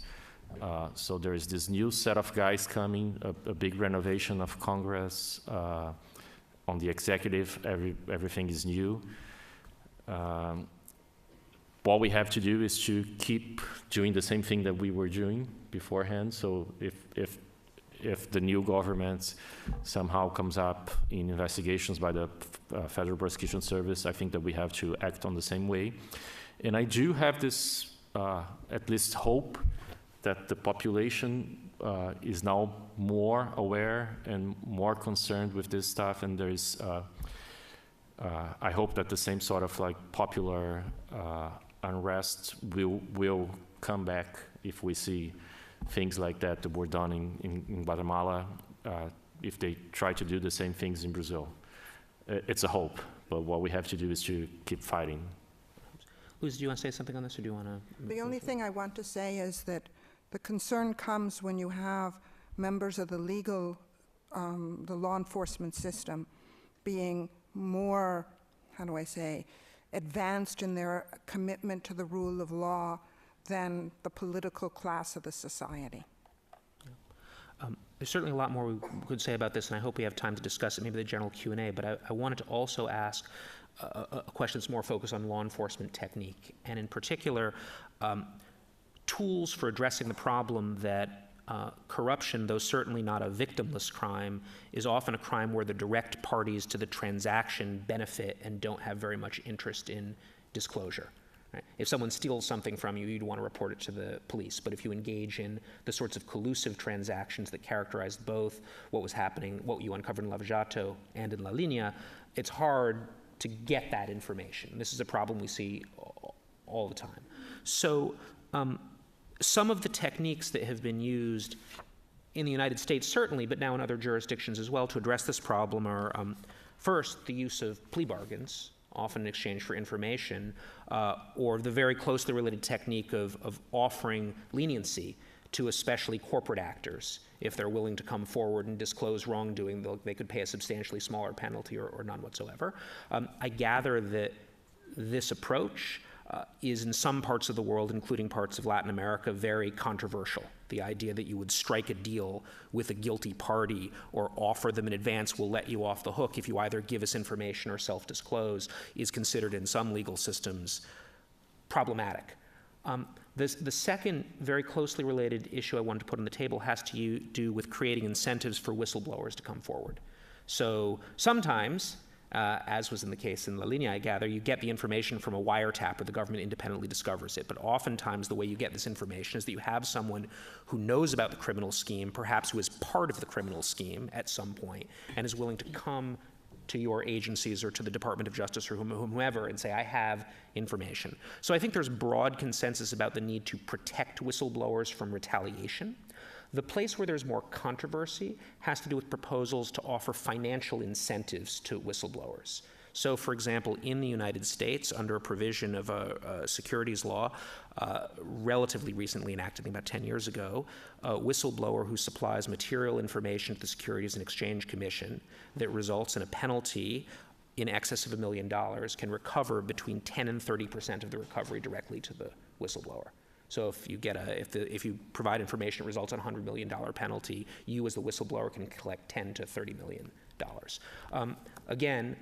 So there is this new set of guys coming, a big renovation of Congress. On the executive, everything is new. What we have to do is to keep doing the same thing that we were doing beforehand. So if the new government somehow comes up in investigations by the Federal Prosecution Service, I think that we have to act on the same way. And I do have this, at least hope, that the population is now more aware and more concerned with this stuff, and there is, I hope that the same sort of like popular unrest will come back if we see things like that were done in Guatemala, if they try to do the same things in Brazil. It's a hope, but what we have to do is to keep fighting. Luz, do you want to say something on this, or do you want to? The only thing I want to say is that the concern comes when you have members of the legal, the law enforcement system being more, how do I say, advanced in their commitment to the rule of law than the political class of the society. There's certainly a lot more we could say about this, and I hope we have time to discuss it, maybe the general Q&A, but I wanted to also ask a question that's more focused on law enforcement technique, and in particular, tools for addressing the problem that corruption, though certainly not a victimless crime, is often a crime where the direct parties to the transaction benefit and don't have very much interest in disclosure. Right? If someone steals something from you, you'd want to report it to the police. But if you engage in the sorts of collusive transactions that characterized both what was happening, what you uncovered in Lava Jato and in La Linea, it's hard to get that information. This is a problem we see all the time. So some of the techniques that have been used in the United States, certainly, but now in other jurisdictions as well, to address this problem are, first, the use of plea bargains, often in exchange for information, or the very closely related technique of offering leniency to especially corporate actors. If they're willing to come forward and disclose wrongdoing, they could pay a substantially smaller penalty or none whatsoever. I gather that this approach is in some parts of the world, including parts of Latin America, very controversial. The idea that you would strike a deal with a guilty party or offer them in advance, we'll let you off the hook if you either give us information or self-disclose, is considered in some legal systems problematic. The second very closely related issue I wanted to put on the table has to do with creating incentives for whistleblowers to come forward. So sometimes as was in the case in La Línea, I gather, you get the information from a wiretap or the government independently discovers it. But oftentimes the way you get this information is that you have someone who knows about the criminal scheme, perhaps who is part of the criminal scheme at some point, and is willing to come to your agencies or to the Department of Justice or whomever and say, I have information. So I think there's broad consensus about the need to protect whistleblowers from retaliation. The place where there's more controversy has to do with proposals to offer financial incentives to whistleblowers. So, for example, in the United States, under a provision of a securities law relatively recently enacted, about 10 years ago, a whistleblower who supplies material information to the Securities and Exchange Commission that results in a penalty in excess of $1 million can recover between 10 and 30% of the recovery directly to the whistleblower. So if you get if you provide information that results in a $100 million penalty, you as the whistleblower can collect $10 to $30 million. Again,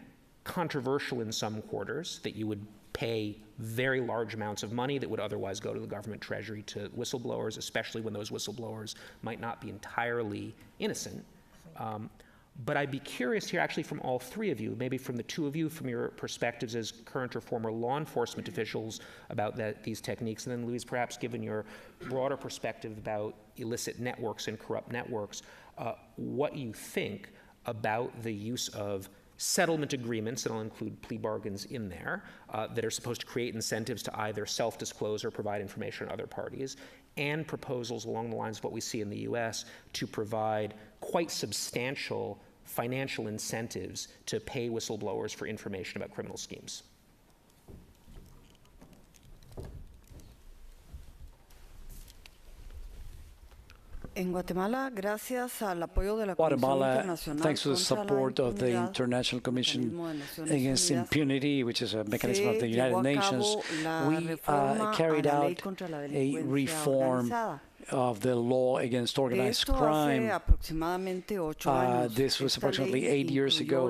controversial in some quarters that you would pay very large amounts of money that would otherwise go to the government treasury to whistleblowers, especially when those whistleblowers might not be entirely innocent. But I'd be curious here, actually, from all three of you, maybe from the two of you, from your perspectives as current or former law enforcement officials about these techniques, and then Luis, perhaps given your broader perspective about illicit networks and corrupt networks, what you think about the use of settlement agreements, and I'll include plea bargains in there, that are supposed to create incentives to either self-disclose or provide information on other parties, and proposals along the lines of what we see in the US to provide quite substantial financial incentives to pay whistleblowers for information about criminal schemes. In Guatemala, thanks to the support of the International Commission Against Impunity, which is a mechanism of the United Nations, we carried out a reform of the law against organized crime. This was approximately 8 years ago.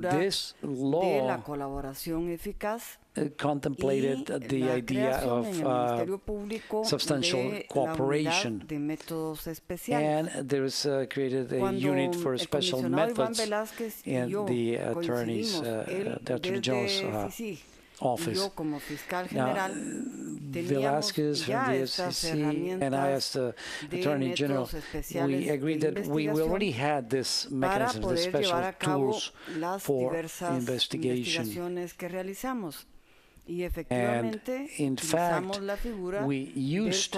This law contemplated the idea of substantial cooperation, and there was created a unit for special methods in the Attorney General's office. Now, Velázquez from the FCC and I, as the Attorney General, we agreed that we already had this mechanism, the special tools for investigation. And in fact, we used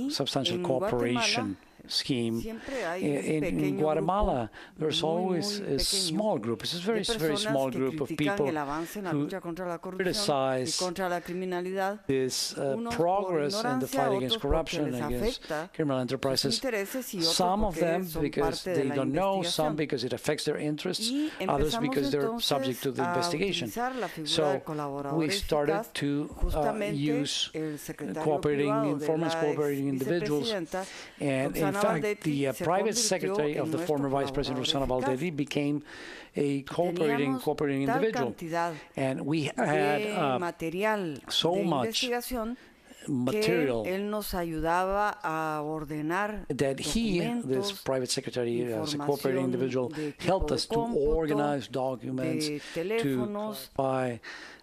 substantial cooperation scheme. In Guatemala, there's always a small group. It's a very, very small group of people who criticize this progress in the fight against corruption, against criminal enterprises. Some of them because they don't know, some because it affects their interests, others because they're subject to the investigation. So we started to use cooperating informants, cooperating individuals, and in fact, the private secretary of the former Vice President Rosana Valdevi became a cooperating individual. And we had so much material that he, this private secretary, as a cooperating individual, helped us to organize documents, to buy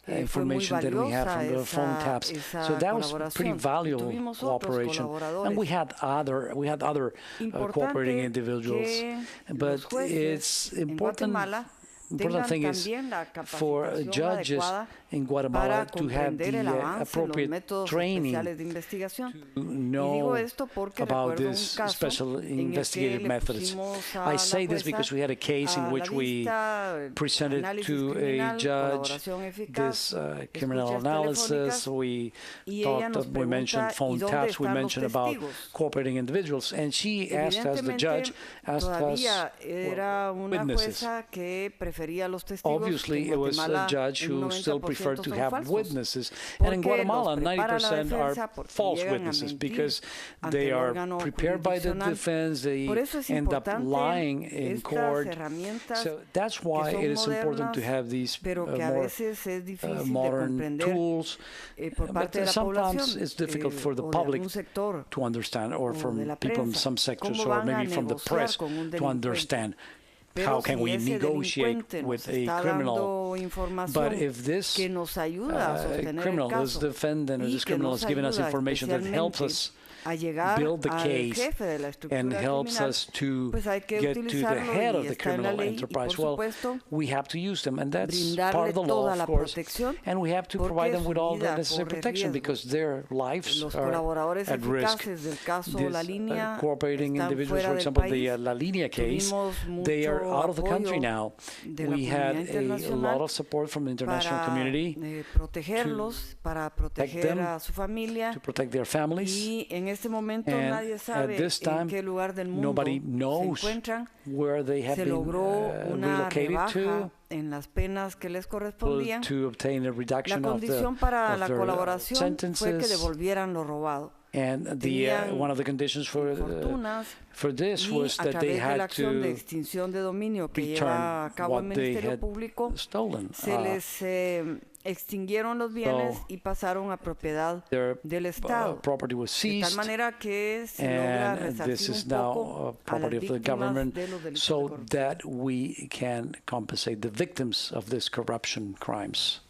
information that we have from the phone taps. So that was pretty valuable cooperation. And we had other cooperating individuals. But it's important thing is for judges in Guatemala to have the appropriate training to know about these special investigative methods. I say this because we had a case in which we presented to a judge this criminal analysis. We mentioned phone taps, we mentioned about cooperating individuals, and she asked us, the judge asked us, witnesses. Obviously, it was a judge who still preferred to have witnesses. And in Guatemala, 90% are false witnesses because they are prepared by the defense. They end up lying in court. So that's why it is important to have these more modern tools. But sometimes it's difficult for the public to understand, or from people in some sectors, or maybe from the press to understand. how can we negotiate with a criminal? But if this criminal, this defendant or this criminal is giving us information that helps us build the case and helps us to get to the head of the criminal enterprise, well, we have to use them, and that's part of the law, of course, and we have to provide them with all the necessary protection because their lives are at risk. These cooperating individuals, for example, the La Línea case, they are out of the country now. We had a lot of support from the international community to protect them, to protect their families. And at this time, nobody knows where they have been relocated to obtain a reduction of their sentences. And one of the conditions for this was that they had to return what they had stolen. Extinguieron los bienes y pasaron a propiedad del Estado. Property was seized, de tal manera que se logra and this is now property of the government, so that we can compensate the victims of this corruption crimes.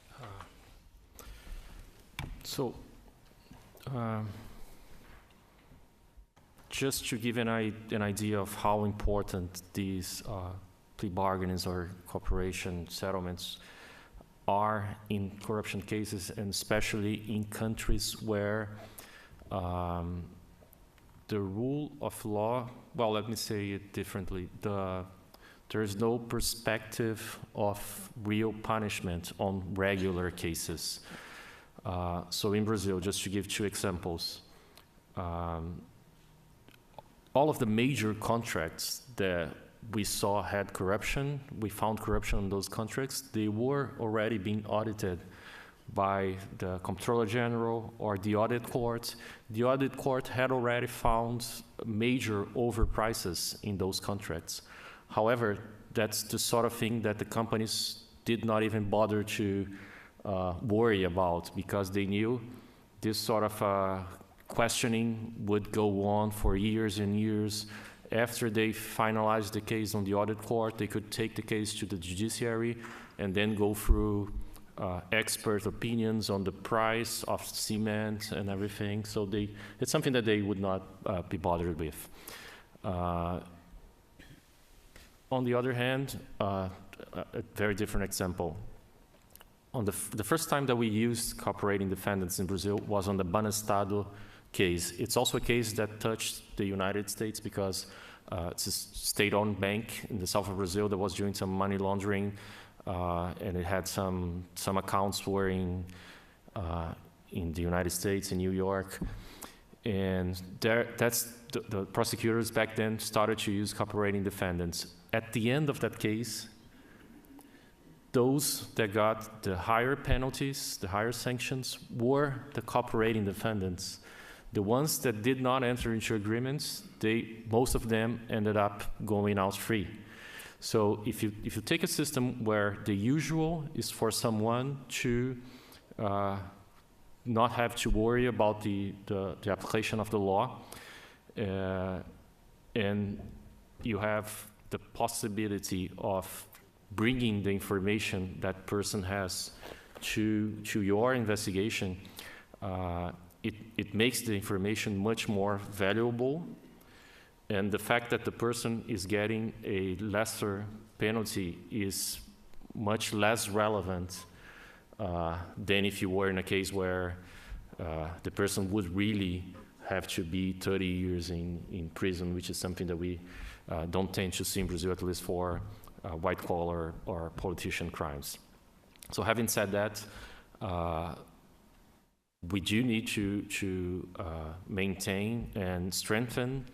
Just to give an idea of how important these plea bargainings or cooperation settlements are in corruption cases, and especially in countries where the rule of law, well, let me say it differently, there is no perspective of real punishment on regular cases. So in Brazil, just to give 2 examples, all of the major contracts that we saw had corruption, we found corruption in those contracts, they were already being audited by the Comptroller General or the Audit Court. The Audit Court had already found major overprices in those contracts. However, that's the sort of thing that the companies did not even bother to worry about, because they knew this sort of questioning would go on for years and years. After they finalized the case on the Audit Court, they could take the case to the judiciary and then go through expert opinions on the price of cement and everything. So it's something that they would not be bothered with. On the other hand, a very different example. On the first time that we used cooperating defendants in Brazil was on the Banestado case. It's also a case that touched the United States because it's a state-owned bank in the south of Brazil that was doing some money laundering, and it had some accounts were in the United States, in New York. And the prosecutors back then started to use cooperating defendants. At the end of that case, those that got the higher penalties, the higher sanctions, were the cooperating defendants. The ones that did not enter into agreements, most of them ended up going out free. So if you take a system where the usual is for someone to not have to worry about the application of the law, and you have the possibility of bringing the information that person has to your investigation, it makes the information much more valuable, and the fact that the person is getting a lesser penalty is much less relevant than if you were in a case where the person would really have to be 30 years in prison, which is something that we don't tend to see in Brazil, at least for white-collar or politician crimes. So having said that, we do need to maintain and strengthen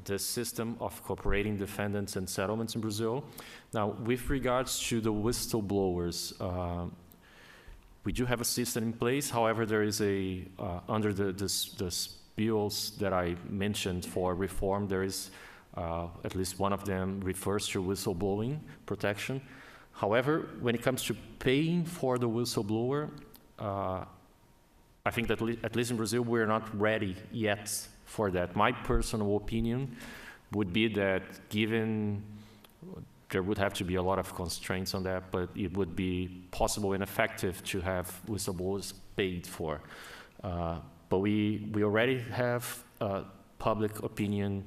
the system of cooperating defendants and settlements in Brazil. Now, with regards to the whistleblowers, we do have a system in place. However, there is under the bills that I mentioned for reform, there is at least one of them refers to whistleblowing protection. However, when it comes to paying for the whistleblower, I think that at least in Brazil, we're not ready yet for that. My personal opinion would be that given there would have to be a lot of constraints on that, but it would be possible and effective to have whistleblowers paid for. But we already have public opinion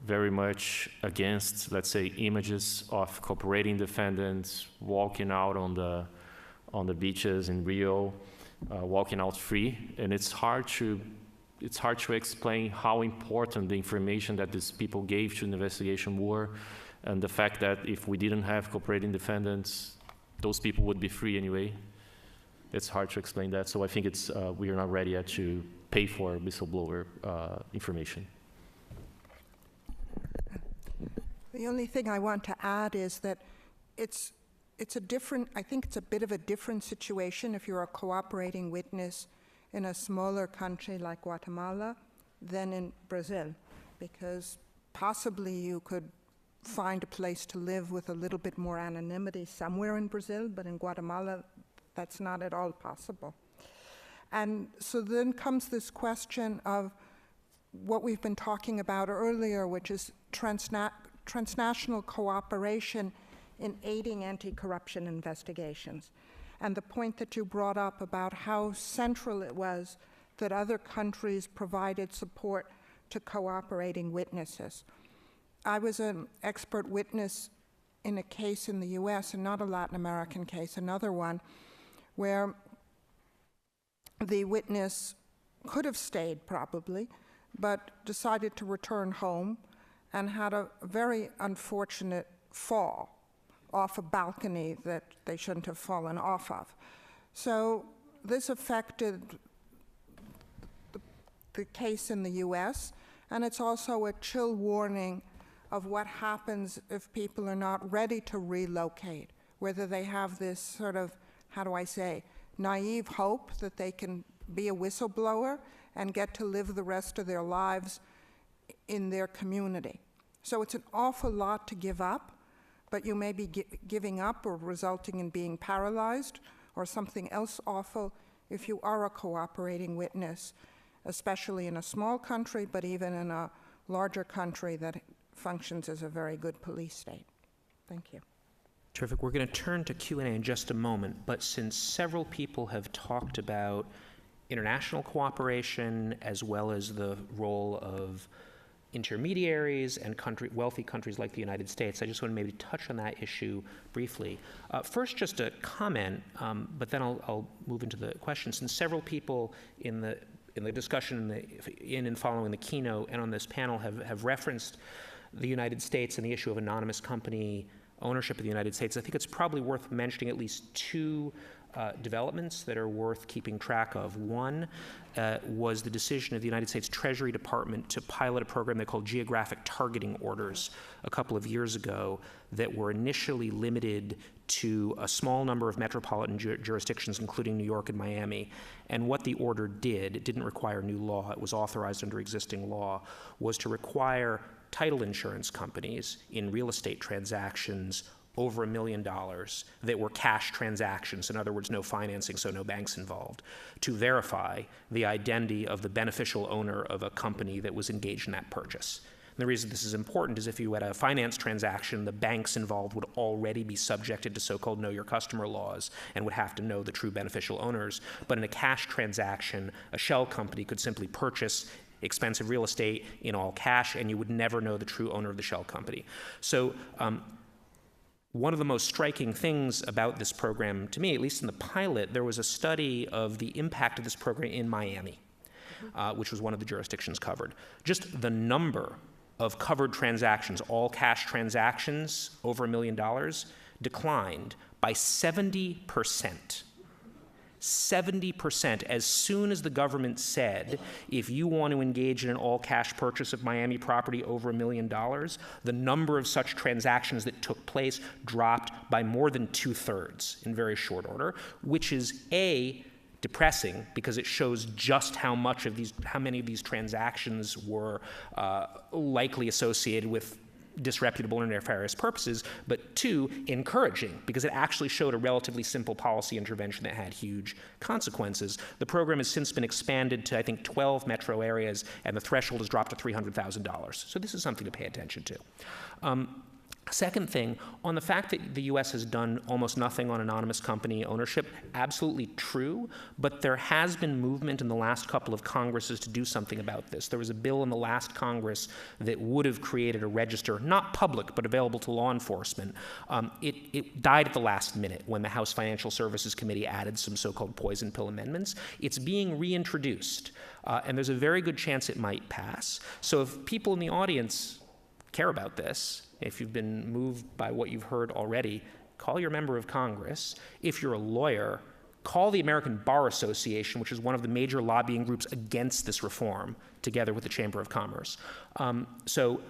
very much against, let's say, images of cooperating defendants walking out on the beaches in Rio, walking out free, and it's hard to explain how important the information that these people gave to the investigation were, and the fact that if we didn't have cooperating defendants, those people would be free anyway. It's hard to explain that, so I think it's we are not ready yet to pay for whistleblower information. The only thing I want to add is that it's a different, I think it's a bit of a different situation if you're a cooperating witness in a smaller country like Guatemala than in Brazil, because possibly you could find a place to live with a little bit more anonymity somewhere in Brazil, but in Guatemala, that's not at all possible. And so then comes this question of what we've been talking about earlier, which is transnational cooperation in aiding anti-corruption investigations. And the point that you brought up about how central it was that other countries provided support to cooperating witnesses. I was an expert witness in a case in the US, and not a Latin American case, another one, where the witness could have stayed probably, but decided to return home and had a very unfortunate fall off a balcony that they shouldn't have fallen off of. So this affected the case in the US, and it's also a chill warning of what happens if people are not ready to relocate, whether they have this sort of, how do I say, naive hope that they can be a whistleblower and get to live the rest of their lives in their community. So it's an awful lot to give up, but you may be giving up or resulting in being paralyzed or something else awful if you are a cooperating witness, especially in a small country, but even in a larger country that functions as a very good police state. Thank you. Terrific. We're going to turn to Q&A in just a moment, but since several people have talked about international cooperation as well as the role of intermediaries and wealthy countries like the United States, I just want to maybe touch on that issue briefly. First, just a comment, but then I'll move into the question. Since several people in the discussion in and following the keynote and on this panel have referenced the United States and the issue of anonymous company ownership of the United States, I think it's probably worth mentioning at least two developments that are worth keeping track of. One was the decision of the United States Treasury Department to pilot a program they called Geographic Targeting Orders a couple of years ago that were initially limited to a small number of metropolitan jurisdictions, including New York and Miami. And what the order did, it didn't require new law, it was authorized under existing law, was to require title insurance companies in real estate transactions over $1 million that were cash transactions, in other words, no financing, so no banks involved, to verify the identity of the beneficial owner of a company that was engaged in that purchase. And the reason this is important is if you had a finance transaction, the banks involved would already be subjected to so-called know your customer laws and would have to know the true beneficial owners. But in a cash transaction, a shell company could simply purchase expensive real estate in all cash, and you would never know the true owner of the shell company. So one of the most striking things about this program, to me, at least in the pilot, there was a study of the impact of this program in Miami, which was one of the jurisdictions covered. Just the number of covered transactions, all cash transactions over $1 million, declined by 70%. 70% as soon as the government said, if you want to engage in an all-cash purchase of Miami property over $1 million, the number of such transactions that took place dropped by more than 2/3 in very short order, which is depressing because it shows just how many of these transactions were likely associated with disreputable or nefarious purposes, but two, encouraging, because it actually showed a relatively simple policy intervention that had huge consequences. The program has since been expanded to, I think, 12 metro areas, and the threshold has dropped to $300,000. So this is something to pay attention to. Second thing, on the fact that the U.S. has done almost nothing on anonymous company ownership, absolutely true, but there has been movement in the last couple of Congresses to do something about this. There was a bill in the last Congress that would have created a register, not public, but available to law enforcement. It died at the last minute when the House Financial Services Committee added some so-called poison pill amendments. It's being reintroduced, and there's a very good chance it might pass. So if people in the audience care about this, if you've been moved by what you've heard already, call your member of Congress. If you're a lawyer, call the American Bar Association, which is one of the major lobbying groups against this reform, together with the Chamber of Commerce. So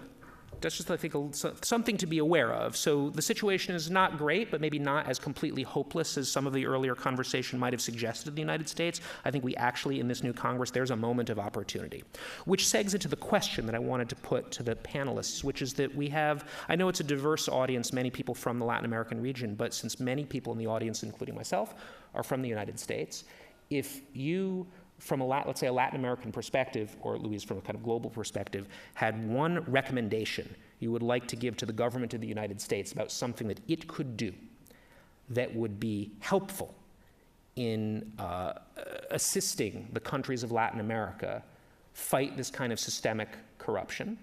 that's just, I think, something to be aware of. So the situation is not great, but maybe not as completely hopeless as some of the earlier conversation might have suggested in the United States. I think we actually, in this new Congress, there's a moment of opportunity. Which segs into the question that I wanted to put to the panelists, which is that we have, I know it's a diverse audience, many people from the Latin American region, but since many people in the audience, including myself, are from the United States, if you, from let's say a Latin American perspective, or Luis from a kind of global perspective, had one recommendation you would like to give to the government of the United States about something that it could do that would be helpful in assisting the countries of Latin America fight this kind of systemic corruption,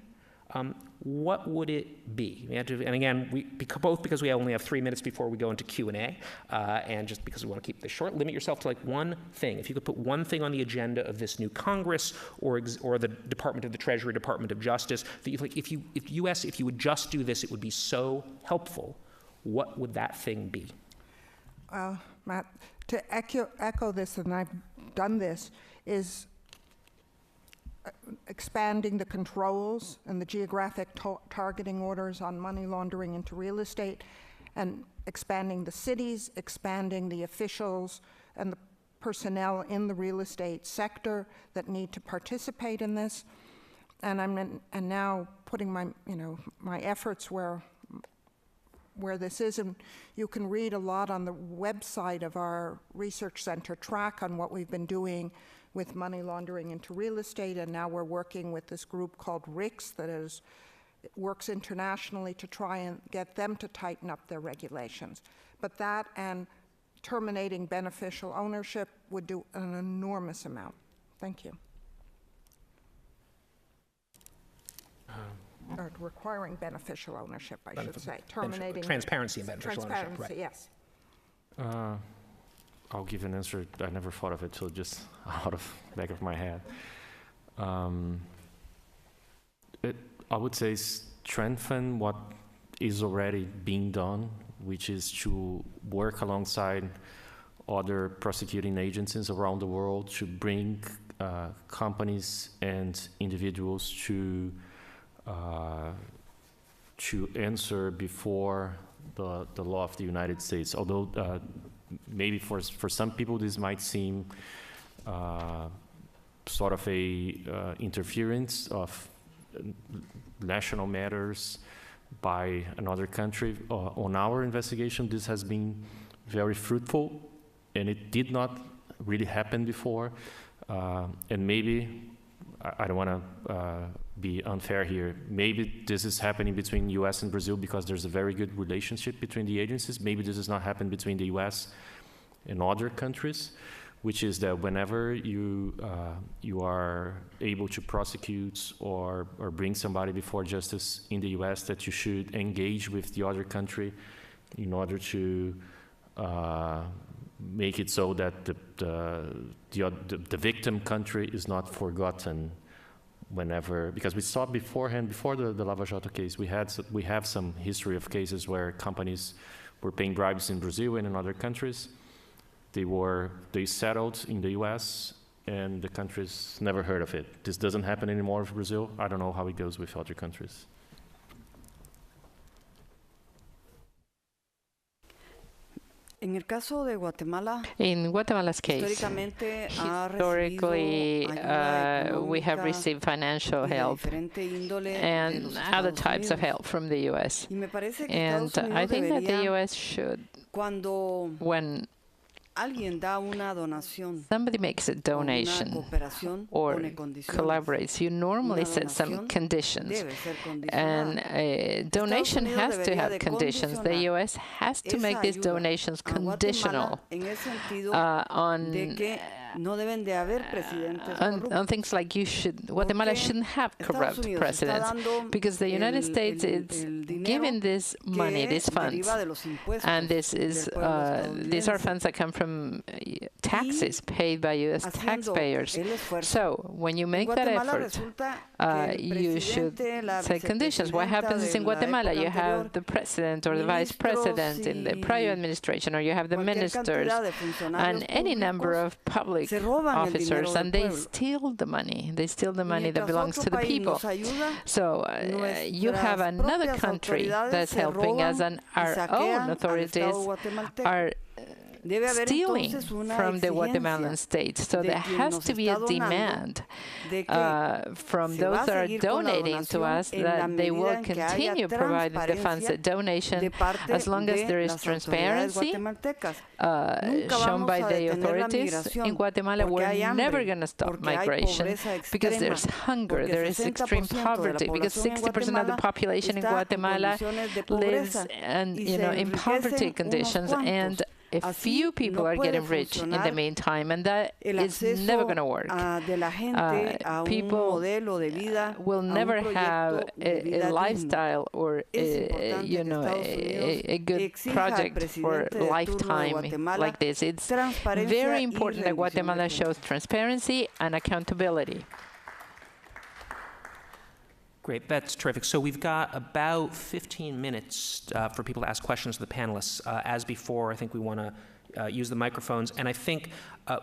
what would it be? And again, both because we only have 3 minutes before we go into Q&A, and just because we want to keep this short, limit yourself to like one thing. If you could put one thing on the agenda of this new Congress or the Department of the Treasury, Department of Justice, that you like, if you would just do this, it would be so helpful. What would that thing be? Matt, to echo this, and I've done this, is expanding the controls and the geographic targeting orders on money laundering into real estate, and expanding the cities, expanding the officials and the personnel in the real estate sector that need to participate in this. And now putting my efforts where this is, and you can read a lot on the website of our research center track on what we've been doing with money laundering into real estate, and now we're working with this group called RICS that works internationally to try and get them to tighten up their regulations. But that and terminating beneficial ownership would do an enormous amount. Thank you. Or requiring beneficial ownership, I should say. Terminating transparency and beneficial ownership, right? Yes. I'll give an answer. I never thought of it, so just out of the back of my head. I would say strengthen what is already being done, which is to work alongside other prosecuting agencies around the world to bring companies and individuals to answer before the law of the United States. Although maybe for some people this might seem sort of a interference of national matters by another country. On our investigation, this has been very fruitful, and it did not really happen before. And maybe, I don't want to be unfair here, maybe this is happening between US and Brazil because there's a very good relationship between the agencies. Maybe this does not happen between the US and other countries, which is that whenever you are able to prosecute or bring somebody before justice in the US, that you should engage with the other country in order to make it so that the victim country is not forgotten whenever, because we saw beforehand, before the Lava Jato case, we have some history of cases where companies were paying bribes in Brazil and in other countries. They settled in the US and the countries never heard of it. This doesn't happen anymore with Brazil. I don't know how it goes with other countries. En el caso de Guatemala, in Guatemala's case, historically, we have received financial help and other types of help from the U.S. And I think that the U.S. should, when somebody makes a donation or collaborates, you normally set some conditions. And a donation has to have conditions. The U.S. has to make these donations conditional on things like Guatemala shouldn't have corrupt presidents, because the United States is giving this money, these funds, and these are funds that come from taxes paid by U.S. taxpayers. So when you make that effort, you should set conditions. What happens in Guatemala? You have the president or the vice president in the prior administration, or you have the ministers and any number of public officers, and they steal the money. They steal the money that belongs to the people. So you have another country that's helping us, and our own authorities are stealing from the Guatemalan state. So there has to be a demand from those that are donating to us that they will continue providing the funds at donation as long as there is transparency shown by the authorities. In Guatemala, we're never going to stop migration because there's hunger, there is extreme poverty, because 60% of the population in Guatemala lives in poverty conditions, and a few people are getting rich in the meantime, and that is never going to work. People will never have a lifestyle or a good project for a lifetime like this. It's very important that Guatemala shows transparency and accountability. Great, that's terrific. So we've got about 15 minutes for people to ask questions to the panelists. As before, I think we want to use the microphones. And I think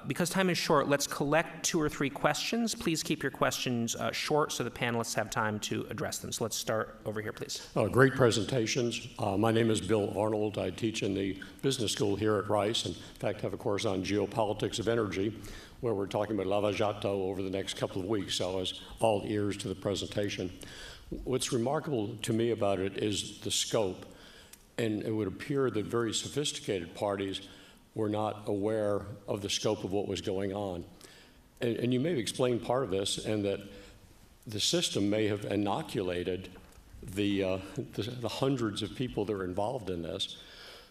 because time is short, let's collect 2 or 3 questions. Please keep your questions short so the panelists have time to address them. So let's start over here, please. Great presentations. My name is Bill Arnold. I teach in the business school here at Rice, and in fact have a course on geopolitics of energy, where we're talking about Lava Jato over the next couple of weeks, so I was all ears to the presentation. What's remarkable to me about it is the scope, and it would appear that very sophisticated parties were not aware of the scope of what was going on. And you may have explained part of this, and that the system may have inoculated the hundreds of people that are involved in this,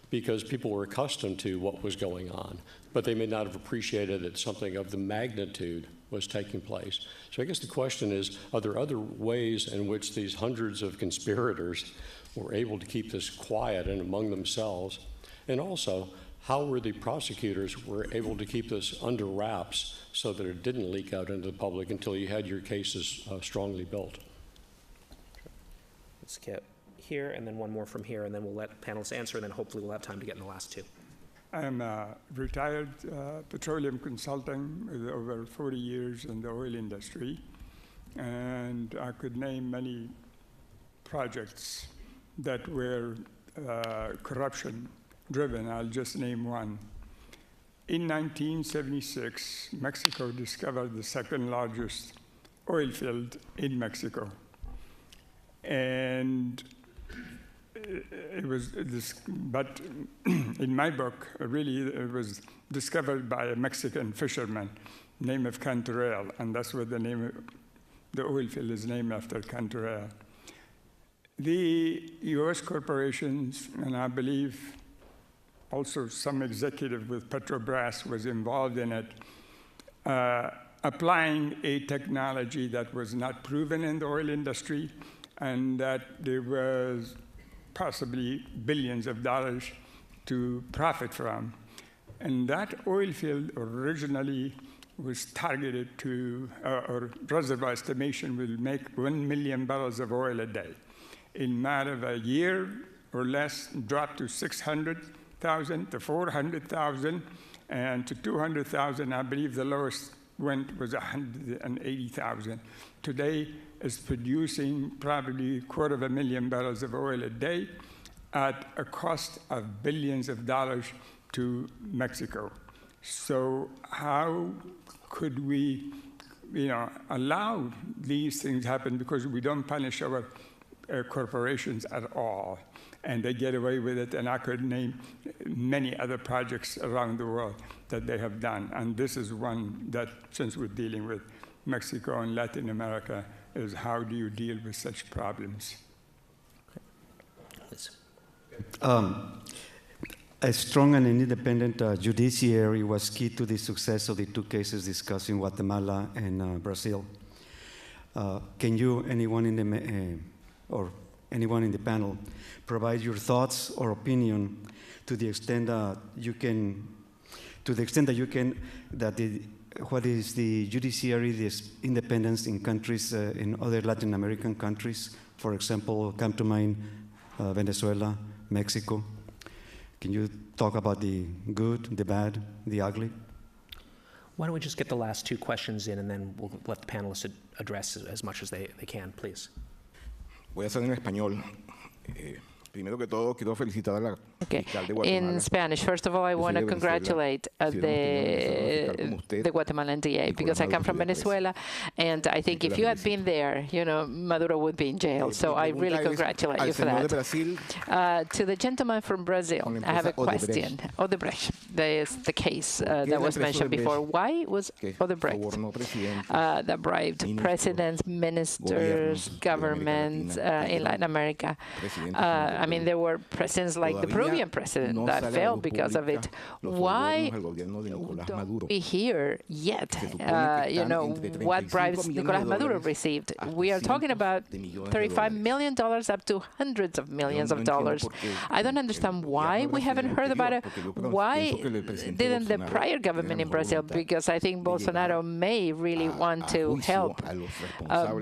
because people were accustomed to what was going on, but they may not have appreciated that something of the magnitude was taking place. So I guess the question is, are there other ways in which these hundreds of conspirators were able to keep this quiet and among themselves? And also, how were the prosecutors able to keep this under wraps so that it didn't leak out into the public until you had your cases strongly built? Let's get here, and then one more from here, and then we'll let panelists answer, and then hopefully we'll have time to get in the last 2. I'm a retired petroleum consultant with over 40 years in the oil industry, and I could name many projects that were corruption-driven. I'll just name one. In 1976, Mexico discovered the second largest oil field in Mexico. And it was this, but in my book, really, it was discovered by a Mexican fisherman, name of Cantarell, and that's what the name of the oil field is named after, Cantarell. The U.S. corporations, and I believe also some executive with Petrobras was involved in it, applying a technology that was not proven in the oil industry, and that there was possibly billions of dollars to profit from. And that oil field originally was targeted to, or reservoir estimation will make 1 million barrels of oil a day. In a matter of a year or less, dropped to 600,000 to 400,000 and to 200,000. I believe the lowest went was 180,000. Today, is producing probably 250,000 barrels of oil a day at a cost of billions of dollars to Mexico. So how could we, allow these things happen, because we don't punish our corporations at all, and they get away with it? And I could name many other projects around the world that they have done. And this is one that, since we're dealing with Mexico and Latin America, is how do you deal with such problems? A strong and independent judiciary was key to the success of the two cases discussed in Guatemala and Brazil. Can you, anyone in the panel, provide your thoughts or opinion to the extent that you can, what is the judiciary, this independence in countries, in other Latin American countries, for example, come to mind Venezuela, Mexico? Can you talk about the good, the bad, the ugly? Why don't we just get the last two questions in, and then we'll let the panelists address as much as they can, please. Voy a hacer en español. Primero que todo, quiero felicitar a la fiscal de Guatemala. In Spanish, first of all, I want to congratulate the Guatemalan DA, because I come from Venezuela, and I think if you had been there, you know, Maduro would be in jail. So I really congratulate you for that. To the gentleman from Brazil, I have a question. Odebrecht, the case that was mentioned before. Why was Odebrecht that bribed presidents, ministers, governments in Latin America? I mean, there were presidents like the Peruvian president that failed because of it. Why don't we hear yet, you know, what bribes Nicolás Maduro received? We are talking about $35 million up to hundreds of millions of dollars. I don't understand why we haven't heard about it. Why didn't the prior government in Brazil? Because I think Bolsonaro may really want to help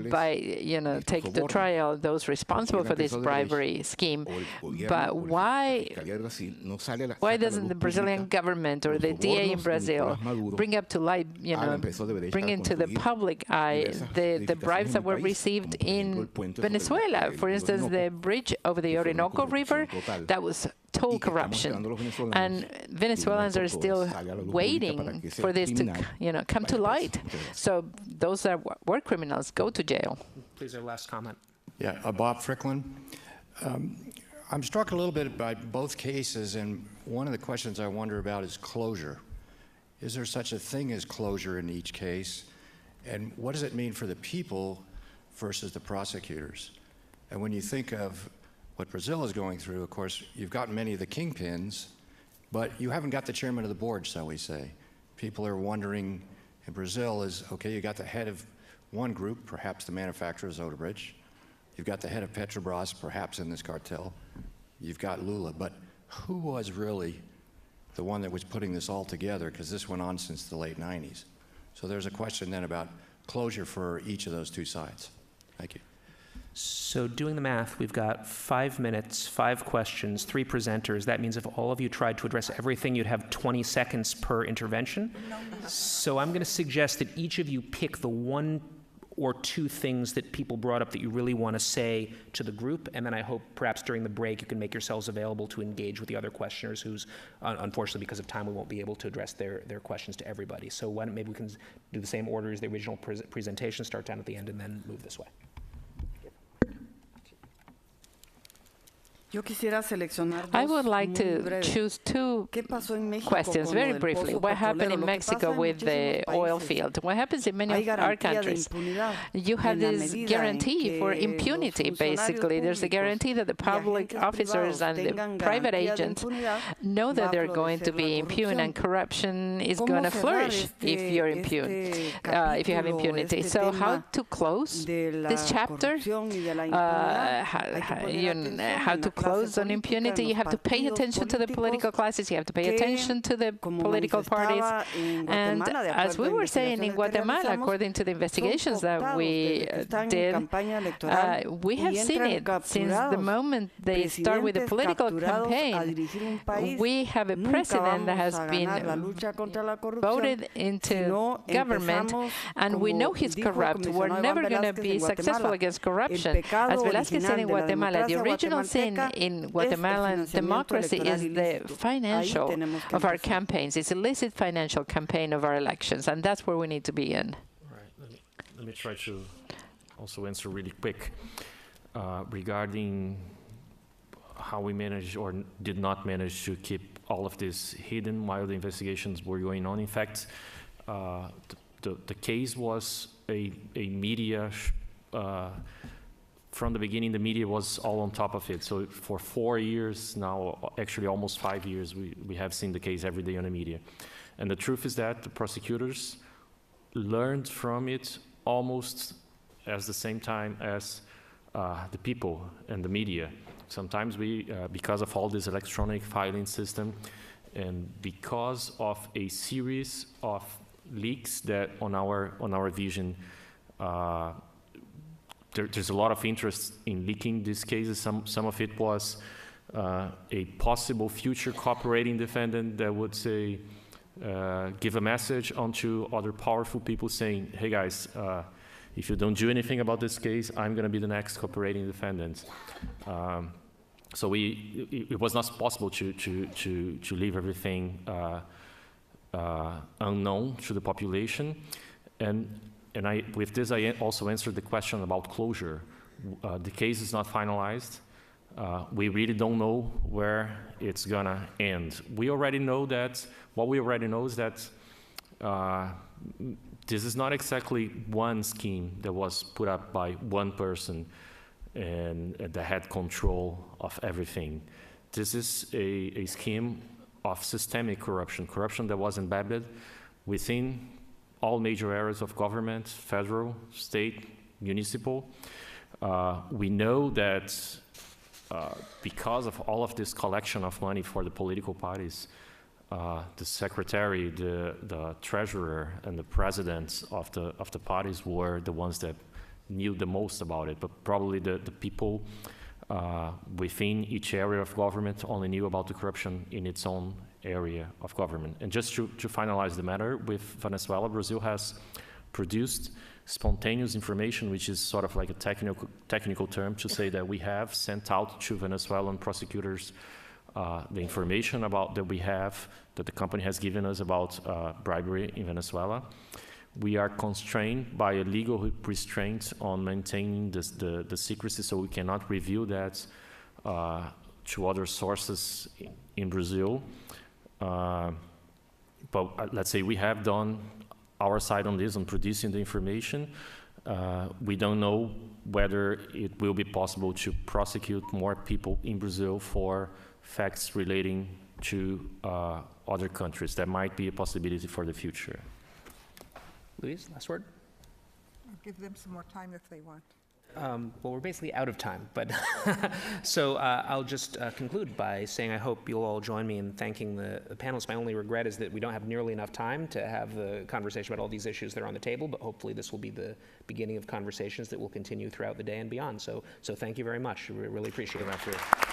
by, you know, take to trial those responsible for this bribery scheme. But why doesn't the Brazilian government or the DA in Brazil bring up to light, you know, bring into the public eye the bribes that were received in Venezuela? For instance, the bridge over the Orinoco River, that was total corruption, and Venezuelans are still waiting for this to, you know, come to light. So those that were criminals go to jail. Please, our last comment. Yeah, Bob Fricklin. I'm struck a little bit by both cases, and one of the questions I wonder about is closure. Is there such a thing as closure in each case? And what does it mean for the people versus the prosecutors? And when you think of what Brazil is going through, of course, you've got many of the kingpins, but you haven't got the chairman of the board, shall we say. People are wondering in Brazil is, okay, you got the head of one group, perhaps the manufacturers, Odebrecht. You've got the head of Petrobras, perhaps in this cartel. You've got Lula, but who was really the one that was putting this all together? Because this went on since the late 90s. So there's a question then about closure for each of those two sides. Thank you. So doing the math, we've got 5 minutes, 5 questions, 3 presenters. That means if all of you tried to address everything, you'd have 20 seconds per intervention. So I'm going to suggest that each of you pick the 1 or 2 things that people brought up that you really want to say to the group, and then I hope perhaps during the break you can make yourselves available to engage with the other questioners who's, unfortunately because of time, we won't be able to address their questions to everybody. So why don't maybe we can do the same order as the original presentation, start down at the end, and then move this way. I would like to choose 2 questions very briefly. What happened in Mexico with the oil field? What happens in many of our countries? You have this guarantee for impunity, basically. There's a guarantee that the public officers and the private agents know that they're going to be impune, and corruption is going to flourish if you're impune, if you have impunity. So how to close this chapter? How to close on impunity? You have to pay attention to the political classes, you have to pay attention to the political parties. And as we were saying in Guatemala, according to the investigations that we did, we have seen it since the moment they start with the political campaign. We have a president that has been voted into government, and we know he's corrupt. We're never going to be successful against corruption. As Velázquez said in Guatemala, the original sin in Guatemalan democracy is the financial of our campaigns. It's illicit financial campaign of our elections, and that's where we need to be in. All right, let me try to also answer really quick regarding how we managed or did not manage to keep all of this hidden while the investigations were going on. In fact, the case was a media, from the beginning, the media was all on top of it. So for 4 years now, actually almost 5 years, we have seen the case every day on the media. And the truth is that the prosecutors learned from it almost at the same time as the people and the media. Sometimes we, because of all this electronic filing system, and because of a series of leaks that on our vision, there's a lot of interest in leaking these cases. Some of it was a possible future cooperating defendant that would say, give a message onto other powerful people saying, hey guys, if you don't do anything about this case, I'm going to be the next cooperating defendant. So it was not possible to leave everything unknown to the population. And with this, I also answered the question about closure. The case is not finalized. We really don't know where it's gonna end. We already know that, what we already know is that this is not exactly one scheme that was put up by one person and that had control of everything. This is a scheme of systemic corruption, corruption that was embedded within all major areas of government, federal, state, municipal. We know that because of all of this collection of money for the political parties, the secretary, the treasurer, and the presidents of the parties were the ones that knew the most about it, but probably the people within each area of government only knew about the corruption in its own area of government. And just to finalize the matter with Venezuela, Brazil has produced spontaneous information, which is sort of like a technical term to say that we have sent out to Venezuelan prosecutors the information that we have, that the company has given us about bribery in Venezuela. We are constrained by a legal restraint on maintaining the secrecy, so we cannot reveal that to other sources in Brazil. But let's say we have done our side on this, on producing the information. We don't know whether it will be possible to prosecute more people in Brazil for facts relating to other countries. That might be a possibility for the future. Luis, last word? I'll give them some more time if they want. Well, we're basically out of time, but so I'll just conclude by saying I hope you'll all join me in thanking the panelists. My only regret is that we don't have nearly enough time to have the conversation about all these issues that are on the table, but hopefully this will be the beginning of conversations that will continue throughout the day and beyond. So thank you very much. We really appreciate it.